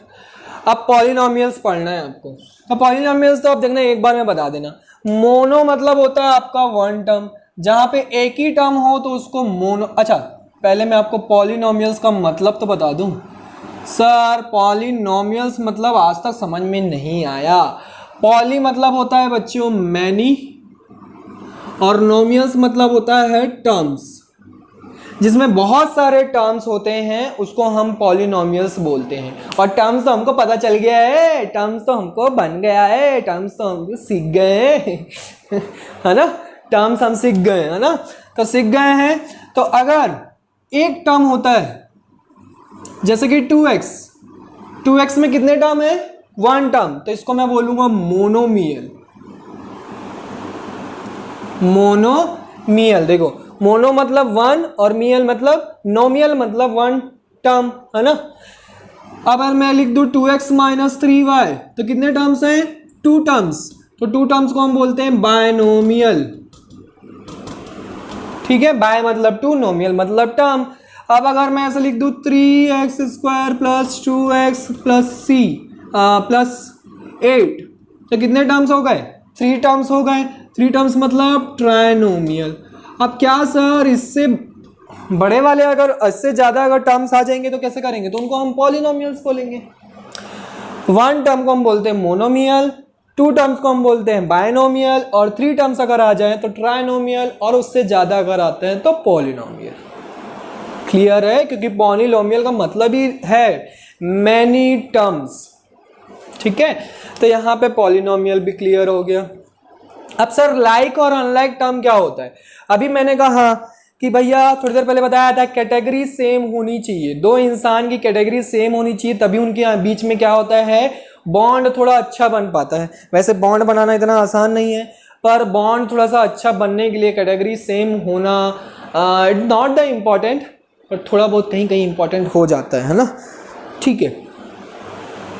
अब पॉलिनोमियल्स पढ़ना है आपको। तो पॉलिनोमियल्स तो आप देखना, एक बार में बता देना। मोनो मतलब होता है आपका 1 टर्म, जहां पे एक ही टर्म हो तो उसको मोनो। अच्छा, पहले मैं आपको पॉलिनोमियल्स का मतलब तो बता दूं। सर पॉलिनोमियल्स मतलब आज तक समझ में नहीं आया। पॉली मतलब होता है बच्चों मैनी, और नोमियल्स मतलब होता है टर्म्स। जिसमें बहुत सारे टर्म्स होते हैं उसको हम पॉलिनोमियल्स बोलते हैं। और टर्म्स तो हमको पता चल गया है, टर्म्स तो हमको बन गया है, टर्म्स तो हम सीख गए हैं है ना? टर्म्स हम सीख गए, है ना? तो सीख गए हैं। तो अगर एक टर्म होता है जैसे कि 2x में कितने टर्म है, 1 टर्म, तो इसको मैं बोलूंगा मोनोमियल। मोनोमियल, देखो मोनो मतलब 1 और मियल मतलब नोमियल मतलब 1 टर्म, है ना। अब अगर मैं लिख दूं 2x माइनस 3y तो कितने टर्म्स हैं, 2 टर्म्स, तो 2 टर्म्स को हम बोलते हैं बायनोमियल। ठीक है, बाय मतलब 2, नोमियल मतलब टर्म। अब अगर मैं ऐसे लिख दूं 3x square plus 2x plus c plus 8 तो कितने टर्म्स हो गए, 3 टर्म्स हो गए। 3 टर्म्स मतलब ट्राइनोमियल। अब क्या सर, इससे बड़े वाले अगर इससे ज़्यादा अगर टर्म्स आ जाएंगे तो कैसे करेंगे, तो उनको हम पॉलिनोमियल्स बोलेंगे। 1 टर्म को हम बोलते हैं मोनोमियल, 2 टर्म्स को हम बोलते हैं बायनोमियल, और 3 टर्म्स अगर आ जाए तो ट्राइनोमियल, और उससे ज़्यादा अगर आते हैं तो पॉलिनोमियल। क्लियर है, क्योंकि पॉलिनोमियल का मतलब ही है मैनी टर्म्स। ठीक है, तो यहाँ पे पॉलिनोमियल भी क्लियर हो गया। अब सर लाइक और अनलाइक टर्म क्या होता है, अभी मैंने कहा कि भैया थोड़ी देर पहले बताया था कैटेगरी सेम होनी चाहिए, 2 इंसान की कैटेगरी सेम होनी चाहिए, तभी उनके बीच में क्या होता है, बॉन्ड थोड़ा अच्छा बन पाता है। वैसे बॉन्ड बनाना इतना आसान नहीं है, पर बॉन्ड थोड़ा सा अच्छा बनने के लिए कैटेगरी सेम होना इट नॉट द इम्पॉर्टेंट, पर थोड़ा बहुत कहीं कहीं इंपॉर्टेंट हो जाता है ना। ठीक है,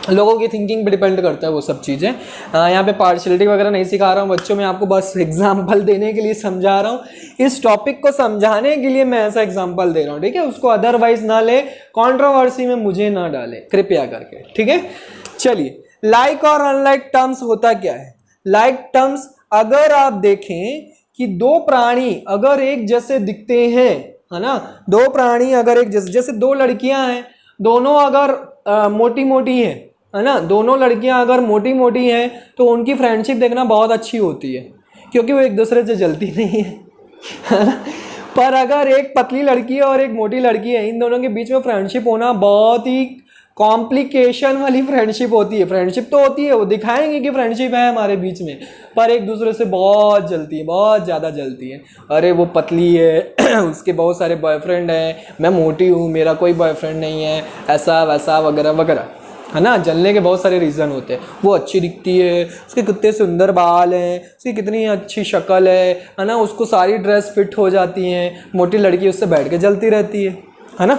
लोगों की थिंकिंग पे डिपेंड करता है वो सब चीज़ें। यहाँ पे पार्शियलिटी वगैरह नहीं सिखा रहा हूँ बच्चों, मैं आपको बस एग्जांपल देने के लिए समझा रहा हूँ। इस टॉपिक को समझाने के लिए मैं ऐसा एग्जांपल दे रहा हूँ, ठीक है। उसको अदरवाइज ना ले, कंट्रोवर्सी में मुझे ना डाले कृपया करके, ठीक है। चलिए, लाइक और अनलाइक टर्म्स होता क्या है। लाइक टर्म्स, अगर आप देखें कि 2 प्राणी अगर एक जैसे दिखते हैं, है ना, 2 प्राणी अगर एक जैसे 2 लड़कियां हैं, दोनों अगर मोटी मोटी है ना, दोनों लड़कियां अगर मोटी मोटी हैं तो उनकी फ्रेंडशिप देखना बहुत अच्छी होती है, क्योंकि वो एक दूसरे से जलती नहीं है ना। पर अगर एक पतली लड़की है और एक मोटी लड़की है, इन दोनों के बीच में फ्रेंडशिप होना बहुत ही कॉम्प्लिकेशन वाली फ्रेंडशिप होती है। फ्रेंडशिप तो होती है, वो दिखाएंगे कि फ्रेंडशिप है हमारे बीच में, पर एक दूसरे से बहुत जलती है, बहुत ज़्यादा जलती है। अरे वो पतली है उसके बहुत सारे बॉयफ्रेंड हैं, मैं मोटी हूँ मेरा कोई बॉयफ्रेंड नहीं है, ऐसा वैसा वगैरह वगैरह, है ना। जलने के बहुत सारे रीज़न होते हैं। वो अच्छी दिखती है, उसके कितने सुंदर बाल हैं, उसकी कितनी अच्छी शक्ल है ना, उसको सारी ड्रेस फिट हो जाती हैं, मोटी लड़की उससे बैठ के जलती रहती है ना।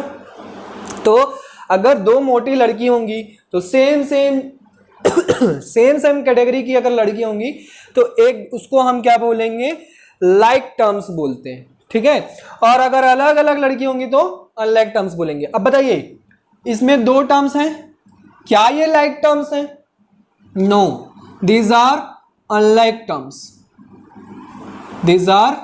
तो अगर 2 मोटी लड़की होंगी तो सेम कैटेगरी की अगर लड़की होंगी तो एक उसको हम क्या बोलेंगे, लाइक टर्म्स बोलते हैं, ठीक है। और अगर अलग अलग लड़की होंगी तो अनलाइक टर्म्स बोलेंगे। अब बताइए, इसमें 2 टर्म्स हैं, क्या ये लाइक टर्म्स हैं? No, these are unlike terms, these are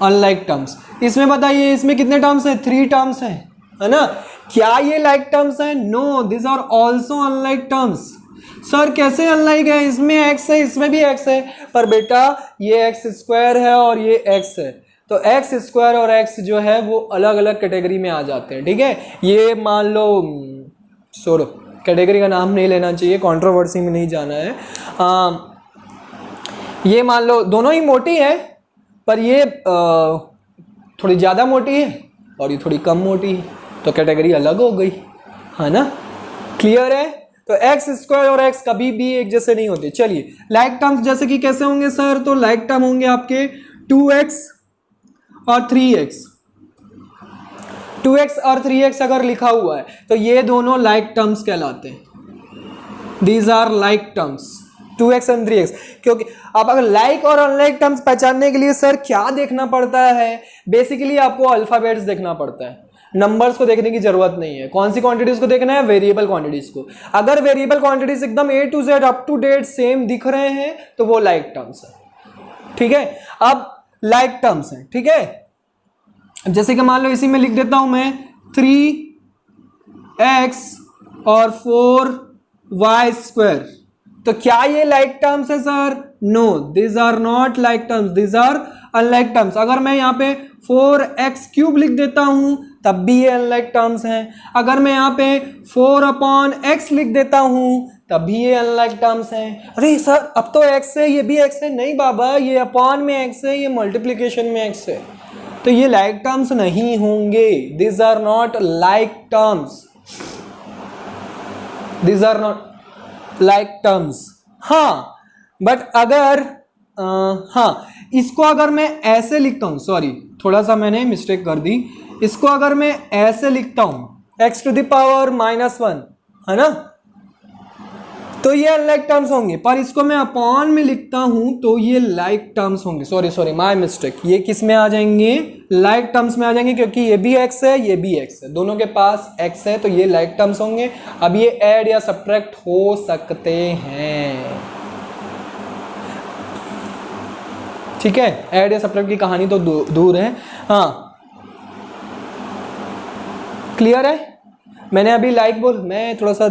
unlike terms. इसमें बताइए, इसमें कितने टर्म्स हैं, 3 टर्म्स हैं, है ना। क्या ये लाइक टर्म्स हैं? No, this are also unlike terms. Sir कैसे अनलाइक है, इसमें x है इसमें भी x है, पर बेटा ये x स्क्वायर है और ये x है, तो x स्क्वायर और x जो है वो अलग अलग कैटेगरी में आ जाते हैं, ठीक है। ये मान लो, छोड़ो कैटेगरी का नाम नहीं लेना चाहिए, कंट्रोवर्सी में नहीं जाना है। ये मान लो दोनों ही मोटी है, पर ये थोड़ी ज़्यादा मोटी है और ये थोड़ी कम मोटी है, तो कैटेगरी अलग हो गई, है ना। क्लियर है। तो एक्स स्क्वायर और एक्स कभी भी एक जैसे नहीं होते। चलिए, लाइक टर्म्स जैसे कि कैसे होंगे सर, तो लाइक टर्म होंगे आपके 2x और 3x। 2x और 3x अगर लिखा हुआ है तो ये दोनों लाइक टर्म्स कहलाते हैं। These are like terms, 2x and 3x। क्योंकि आप अगर लाइक और अनलाइक टर्म्स पहचानने के लिए सर क्या देखना पड़ता है, बेसिकली आपको अल्फाबेट्स देखना पड़ता है, नंबर्स को देखने की जरूरत नहीं है। कौन सी क्वांटिटीज को देखना है, वेरिएबल क्वांटिटीज को। अगर वेरिएबल क्वांटिटीज एकदम A to Z up to date same दिख रहे हैं तो वो लाइक टर्म्स है, ठीक है। अब लाइक टर्म्स है, ठीक है। जैसे कि मान लो इसी में लिख देता हूं मैं 3x और 4y स्क्वायर, तो क्या ये लाइक टर्म्स है sir? No, this are not like terms, this are unlike terms. अगर मैं यहाँ पे 4x क्यूब लिख देता हूं तब भी ये अनलाइक टर्म्स हैं। अगर मैं यहाँ पे 4/x लिख देता हूं तब भी ये अनलाइक टर्म्स हैं। अरे सर अब तो x है, ये भी x है। नहीं बाबा, ये अपॉन में x है, ये मल्टीप्लिकेशन में x है, तो ये लाइक टर्म्स नहीं होंगे। This are not like terms, these are not like terms। हाँ, बट अगर हाँ, इसको अगर मैं ऐसे लिखता हूं, सॉरी थोड़ा सा मैंने मिस्टेक कर दी, इसको अगर मैं ऐसे लिखता हूं x टू द पावर -1, है ना, तो ये अनलाइक टर्म्स होंगे। पर इसको मैं अपॉन में लिखता हूं तो ये लाइक टर्म्स होंगे। सॉरी माय मिस्टेक, ये किस में आ जाएंगे, लाइक टर्म्स में आ जाएंगे, क्योंकि ये भी x है ये भी x है, दोनों के पास x है, तो ये लाइक टर्म्स होंगे। अब ये ऐड या सब्ट्रैक्ट हो सकते हैं, ठीक है, ऐड या सब्ट्रैक्ट की कहानी तो दूर है। हाँ क्लियर है। मैंने अभी लाइक बोल, मैं थोड़ा सा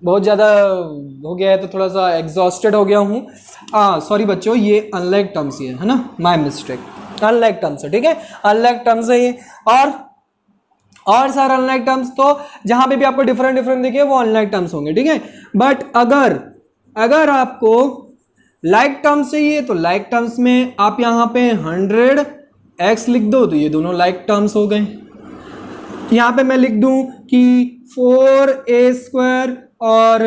बहुत ज़्यादा हो गया है तो थोड़ा सा एग्जॉस्टेड हो गया हूँ। सॉरी बच्चों, ये अनलाइक टर्म्स ही है ना, माय मिस्टेक, अनलाइक टर्म्स है, ठीक है, अनलाइक टर्म्स है ये। और सारे अनलाइक टर्म्स तो जहाँ पे भी आपको डिफरेंट दिखे वो अनलाइक टर्म्स होंगे, ठीक है। बट अगर आपको लाइक टर्म्स चाहिए तो लाइक टर्म्स में आप यहाँ पे 100x लिख दो तो ये दोनों लाइक टर्म्स हो गए। यहाँ पे मैं लिख दूं कि 4a² और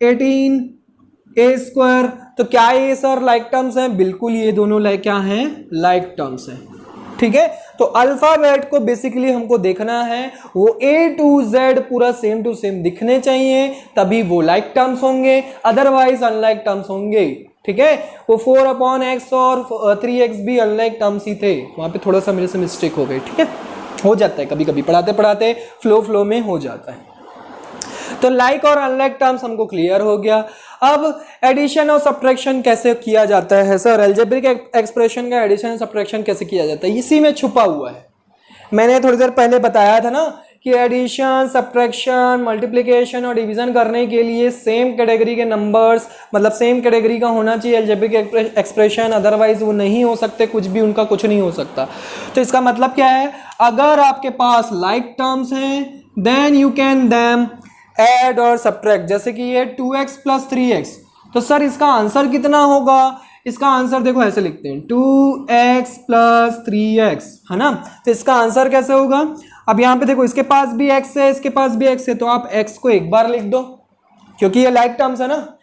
18a², तो क्या ये सर लाइक टर्म्स हैं? बिल्कुल, ये दोनों लाइक क्या हैं, लाइक टर्म्स हैं, ठीक है। तो अल्फाबेट को बेसिकली हमको देखना है वो A to Z पूरा सेम टू सेम दिखने चाहिए, तभी वो लाइक टर्म्स होंगे, अदरवाइज अनलाइक टर्म्स होंगे, ठीक है। वो 4/x और 3x भी अनलाइक टर्म्स ही थे, वहां पे थोड़ा सा मेरे से मिस्टेक हो गई, ठीक है, हो जाता है कभी कभी, पढ़ाते फ्लो में हो जाता है। तो लाइक और अनलाइक टर्म्स हमको क्लियर हो गया। अब एडिशन और सब्ट्रैक्शन कैसे किया जाता है सर, अलजेब्रिक एक्सप्रेशन का एडिशन और सब्ट्रैक्शन कैसे किया जाता है, इसी में छुपा हुआ है। मैंने थोड़ी देर पहले बताया था ना कि एडिशन, सब्ट्रैक्शन, मल्टीप्लिकेशन और डिवीजन करने के लिए सेम कैटेगरी के नंबर्स, मतलब सेम कैटेगरी का होना चाहिए अलजेब्रिक एक्सप्रेशन, अदरवाइज वो नहीं हो सकते, कुछ भी उनका कुछ नहीं हो सकता। तो इसका मतलब क्या है, अगर आपके पास लाइक टर्म्स हैं then you can them add और सब्ट्रैक्ट। जैसे कि ये 2x + 3x, तो सर इसका आंसर कितना होगा, इसका आंसर देखो ऐसे लिखते हैं 2x + 3x, है ना। तो इसका आंसर कैसे होगा, अब यहाँ पे देखो इसके पास भी x है, इसके पास भी x है, तो आप x को एक बार लिख दो क्योंकि ये लाइक टर्म्स है ना।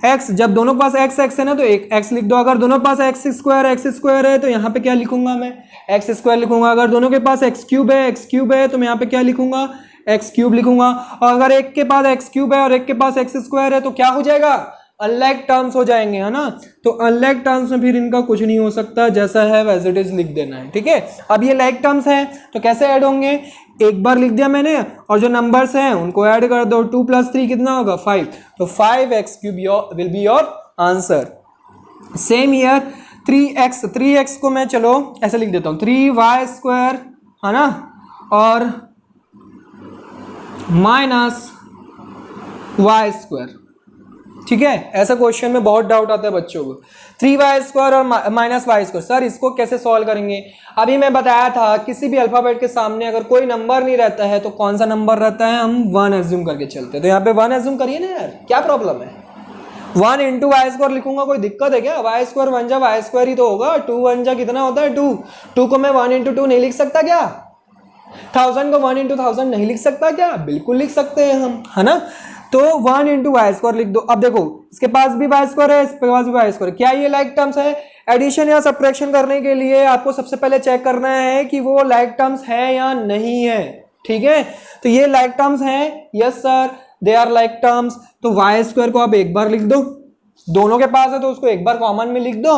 x जब दोनों के पास x है ना तो एक x लिख दो। अगर दोनों के पास x² है तो यहाँ पे क्या लिखूंगा मैं, x² लिखूंगा। अगर दोनों के पास x³ है तो मैं यहाँ पे क्या लिखूंगा, x³ लिखूंगा। और अगर एक के पास x³ है और एक के पास x² है तो क्या हो जाएगा, अनलाइक टर्म्स हो जाएंगे, है ना। तो अनलाइक टर्म्स में फिर इनका कुछ नहीं हो सकता, जैसा है वैसे इट इज लिख देना है, ठीक है। अब ये लाइक टर्म्स है तो कैसे ऐड होंगे, एक बार लिख दिया मैंने और जो नंबर्स हैं उनको ऐड कर दो। 2 + 3 कितना होगा, 5, तो 5x³ will be your answer. Same year 3x को मैं चलो ऐसे लिख देता हूँ 3y², है ना, और -y², ठीक है। ऐसा क्वेश्चन में बहुत डाउट आता है बच्चों को, 3y² और -y², सर इसको कैसे सॉल्व करेंगे। अभी मैं बताया था किसी भी अल्फाबेट के सामने अगर कोई नंबर नहीं रहता है तो कौन सा नंबर रहता है, हम 1 एज्यूम करके चलते हैं। तो यहाँ पे 1 एज्यूम करिए ना यार, क्या प्रॉब्लम है। 1 × y² लिखूंगा, कोई दिक्कत है क्या, y² 1 जा y² ही तो होगा, 2 1 जा कितना होता है 2 को मैं 1 × 2 नहीं लिख सकता क्या, 1000 को 1 × 1000 नहीं लिख सकता क्या, बिल्कुल लिख सकते हैं हम, है ना। तो 1 × y² लिख दो। अब देखो इसके पास भी y² है, इसके पास भी y², क्या ये लाइक टर्म्स है। एडिशन या सब्ट्रैक्शन करने के लिए आपको सबसे पहले चेक करना है कि वो लाइक टर्म्स है या नहीं है, ठीक है। तो ये लाइक टर्म्स हैं, yes sir they are like terms. तो y² को आप एक बार लिख दो, दोनों के पास है तो उसको एक बार कॉमन में लिख दो,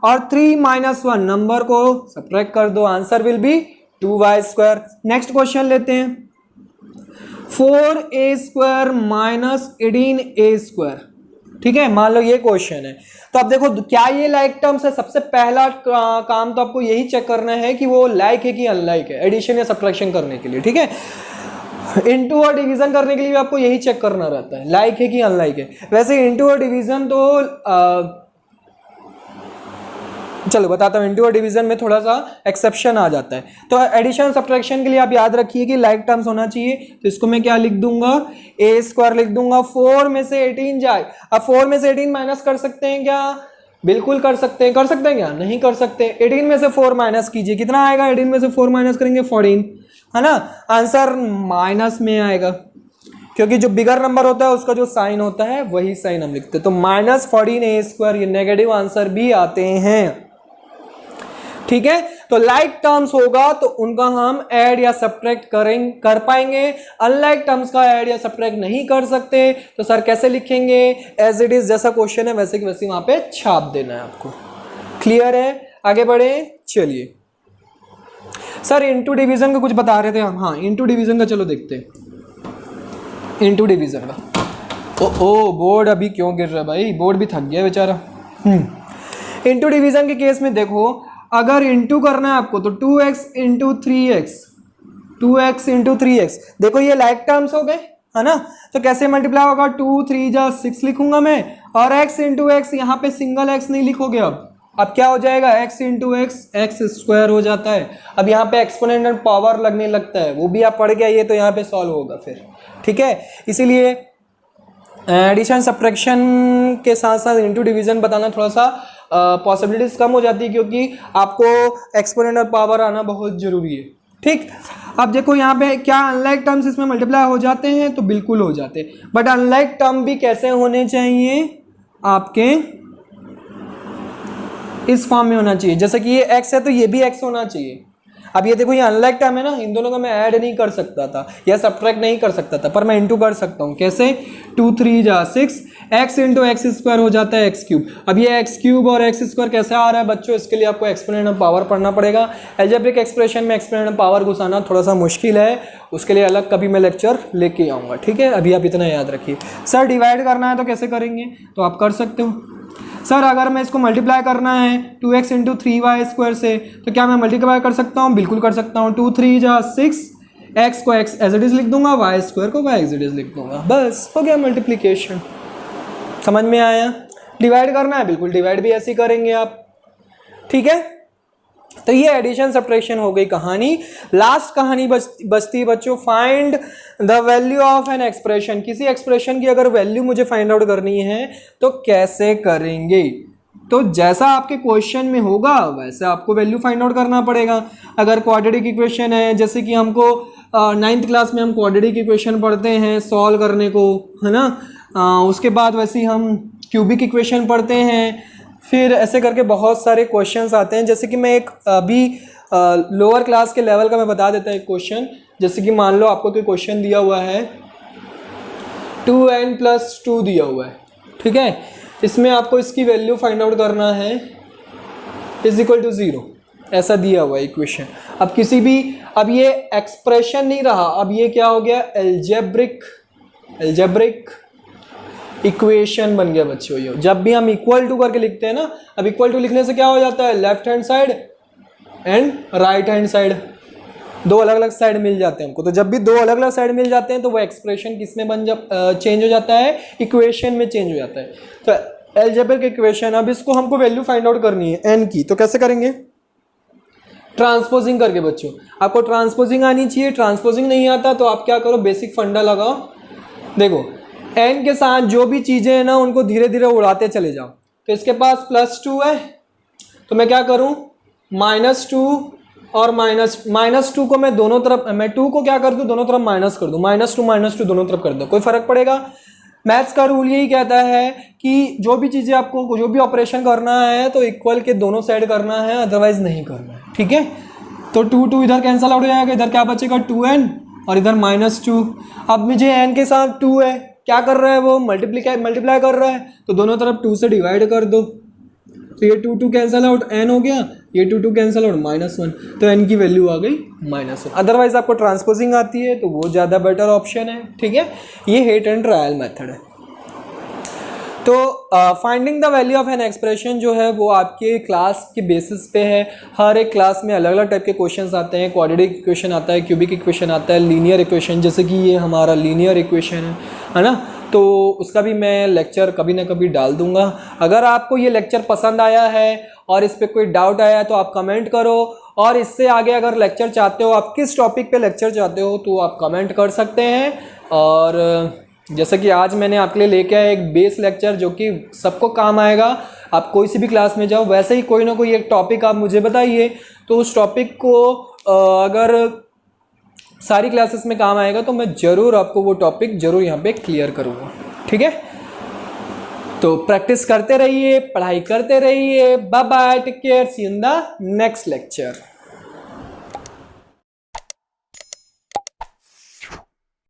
और 3 - 1 नंबर को सब्ट्रैक्ट कर दो, answer will be 2y²। Next question लेते हैं, 4a² - 18a², ठीक है। मान लो ये क्वेश्चन है, तो अब देखो क्या ये लाइक टर्म्स है। सबसे पहला काम तो आपको यही चेक करना है कि वो लाइक है कि अनलाइक है, एडिशन या सब्ट्रैक्शन करने के लिए, ठीक है। इनटू और डिवीजन करने के लिए आपको यही चेक करना रहता है, लाइक है कि अनलाइक है। वैसे इनटू और डिवीजन तो चलो बताता हूँ, इनटू और डिवीजन में थोड़ा सा एक्सेप्शन आ जाता है। तो एडिशन सब्ट्रैक्शन के लिए आप याद रखिए कि लाइक टर्म्स होना चाहिए, तो इसको मैं क्या लिख दूंगा, a² लिख दूंगा। 4 में से 18 जाए, अब 4 में से 18 माइनस कर सकते हैं क्या, बिल्कुल कर सकते हैं क्या? नहीं कर सकते। 18 में से 4 माइनस कीजिए, कितना आएगा? 18 में से 4 माइनस करेंगे 14, है ना। आंसर माइनस में आएगा, क्योंकि जो बिगर नंबर होता है उसका जो साइन होता है वही साइन हम लिखते हैं। तो -14a², ये नेगेटिव आंसर भी आते हैं। ठीक है, तो लाइक टर्म्स होगा तो उनका हम ऐड या सब्ट्रैक्ट कर पाएंगे। अनलाइक टर्म्स का ऐड या सब्ट्रैक्ट नहीं कर सकते। तो सर कैसे लिखेंगे? एज इट इज, जैसा क्वेश्चन है वैसे की वैसे वहां पे छाप देना है आपको। क्लियर है? आगे बढ़े, चलिए। सर इंटू डिवीजन का कुछ बता रहे थे हम। हाँ, इंटू डिवीजन का चलो देखते हैं। इंटू डिवीजन का ओ बोर्ड अभी क्यों गिर रहा है भाई? बोर्ड भी थक गया बेचारा। इंटू डिवीजन के केस में देखो, अगर इंटू करना है आपको तो 2x into 3x, 2x into 3x। देखो ये लाइक टर्म्स हो गए, है ना। तो कैसे मल्टीप्लाई होगा? 2 3 जा 6 लिखूंगा मैं, और x इंटू एक्स, यहाँ पे सिंगल x नहीं लिखोगे। अब क्या हो जाएगा? x into x, x square हो जाता है। अब यहाँ पे एक्सपोनेंट एंड पावर लगने लगता है, वो भी आप पढ़ के आइए तो यहाँ पे सॉल्व होगा फिर। ठीक है, इसीलिए एडिशन सब्ट्रैक्शन के साथ साथ इंटू डिवीजन बताना थोड़ा सा पॉसिबिलिटीज कम हो जाती है, क्योंकि आपको एक्सपोनेंट और पावर आना बहुत जरूरी है। ठीक, अब देखो यहाँ पे क्या अनलाइक टर्म्स इसमें मल्टीप्लाई हो जाते हैं? तो बिल्कुल हो जाते हैं, बट अनलाइक टर्म भी कैसे होने चाहिए? आपके इस फॉर्म में होना चाहिए। जैसे कि ये x है तो ये भी x होना चाहिए। अब ये देखो, ये अनलाइक टर्म है ना, इन दोनों का मैं ऐड नहीं कर सकता था या सब्ट्रैक्ट नहीं कर सकता था, पर मैं इंटू कर सकता हूँ। कैसे? 2 3 जा 6, x इंटू एक्स स्क्वायर हो जाता है x क्यूब। अब ये x क्यूब और x स्क्वायर कैसे आ रहा है बच्चों? इसके लिए आपको एक्सपोनेंट ऑफ पावर पढ़ना पड़ेगा। अलजेब्रिक एक्सप्रेशन में एक्सपोनेंट ऑफ पावर घुसाना थोड़ा सा मुश्किल है, उसके लिए अलग कभी मैं लेक्चर लेके आऊँगा। ठीक है, अभी आप इतना याद रखिए। सर डिवाइड करना है तो कैसे करेंगे? तो आप कर सकते हो। सर अगर मैं इसको मल्टीप्लाई करना है 2x इंटू 3y² से, तो क्या मैं मल्टीप्लाई कर सकता हूँ? बिल्कुल कर सकता हूँ। 2 3 जा 6, x को x एज इट इज लिख दूंगा, y² को y एज इट इज लिख दूंगा, बस हो गया मल्टीप्लिकेशन। समझ में आया? डिवाइड करना है, बिल्कुल डिवाइड भी ऐसे ही करेंगे आप। ठीक है, तो ये एडिशन सब्ट्रैक्शन हो गई कहानी। लास्ट कहानी बचती है बच्चों, find the value of an expression. किसी एक्सप्रेशन की अगर वैल्यू मुझे फाइंड आउट करनी है तो कैसे करेंगे? तो जैसा आपके क्वेश्चन में होगा वैसे आपको वैल्यू फाइंड आउट करना पड़ेगा। अगर क्वाड्रेटिक इक्वेशन है, जैसे कि हमको 9th क्लास में हम क्वाड्रेटिक इक्वेशन पढ़ते हैं सॉल्व करने को, है ना। उसके बाद वैसे ही हम क्यूबिक इक्वेशन पढ़ते हैं, फिर ऐसे करके बहुत सारे क्वेश्चंस आते हैं। जैसे कि मैं एक अभी लोअर क्लास के लेवल का मैं बता देता हूँ एक क्वेश्चन। जैसे कि मान लो आपको कोई क्वेश्चन दिया हुआ है 2n+2 दिया हुआ है, ठीक है। इसमें आपको इसकी वैल्यू फाइंड आउट करना है = 0, ऐसा दिया हुआ है इक्वेशन। अब किसी भी, अब ये एक्सप्रेशन नहीं रहा, अब ये क्या हो गया? एल्जेब्रिक इक्वेशन बन गया बच्चों। ये जब भी हम इक्वल टू करके लिखते हैं ना, अब इक्वल टू लिखने से क्या हो जाता है? Left hand side and right hand side, दो अलग अलग साइड मिल जाते हैं हमको। तो जब भी दो अलग अलग साइड मिल जाते हैं तो वो एक्सप्रेशन किस में चेंज हो जाता है? इक्वेशन में चेंज हो जाता है। तो एल्जेब्रिक इक्वेशन, अब इसको हमको वैल्यू फाइंड आउट करनी है एन की, तो कैसे करेंगे? ट्रांसपोजिंग करके बच्चों। आपको ट्रांसपोजिंग आनी चाहिए, ट्रांसपोजिंग नहीं आता तो आप क्या करो? बेसिक फंडा लगाओ। देखो एन के साथ जो भी चीज़ें हैं ना उनको धीरे धीरे उड़ाते चले जाओ। तो इसके पास +2 है, तो मैं क्या करूं? -2 और -2 को मैं दोनों तरफ, मैं 2 को क्या कर दूं? दोनों तरफ माइनस कर दूं। -2 दोनों तरफ कर दो, कोई फर्क पड़ेगा? मैथ्स का रूल यही कहता है कि जो भी चीज़ें आपको, जो भी ऑपरेशन करना है तो इक्वल के दोनों साइड करना है, अदरवाइज नहीं करना है। ठीक है, तो 2 इधर कैंसिल आउट हो जाएगा, इधर क्या बचेगा? 2n और इधर -2। अब मुझे n के साथ 2 है, क्या कर रहा है वो? मल्टीप्लाई कर रहा है, तो दोनों तरफ 2 से डिवाइड कर दो। तो ये 2 कैंसिल आउट, n हो गया, ये 2 कैंसिल आउट, -1, तो n की वैल्यू आ गई -1। अदरवाइज आपको ट्रांसपोजिंग आती है तो वो ज़्यादा बेटर ऑप्शन है। ठीक है, ये हिट एंड ट्रायल मेथड है। तो finding the value of an expression जो है वो आपके क्लास के बेसिस पे है। हर एक क्लास में अलग अलग टाइप के क्वेश्चंस आते हैं। क्वाड्रेटिक इक्वेशन आता है, क्यूबिक इक्वेशन आता है, लीनियर इक्वेशन, जैसे कि ये हमारा लीनियर इक्वेशन है ना। तो उसका भी मैं लेक्चर कभी ना कभी डाल दूंगा। अगर आपको ये लेक्चर पसंद आया है और इस पर कोई डाउट आया है तो आप कमेंट करो, और इससे आगे अगर लेक्चर चाहते हो, आप किस टॉपिक पे लेक्चर चाहते हो तो आप कमेंट कर सकते हैं। और जैसे कि आज मैंने आपके लिए लेके आया एक बेस लेक्चर जो कि सबको काम आएगा। आप कोई सी भी क्लास में जाओ, वैसे ही कोई ना कोई एक टॉपिक आप मुझे बताइए, तो उस टॉपिक को अगर सारी क्लासेस में काम आएगा तो मैं ज़रूर आपको वो टॉपिक ज़रूर यहाँ पे क्लियर करूँगा। ठीक है, तो प्रैक्टिस करते रहिए, पढ़ाई करते रहिए। Bye bye, take care, see you in the next lecture.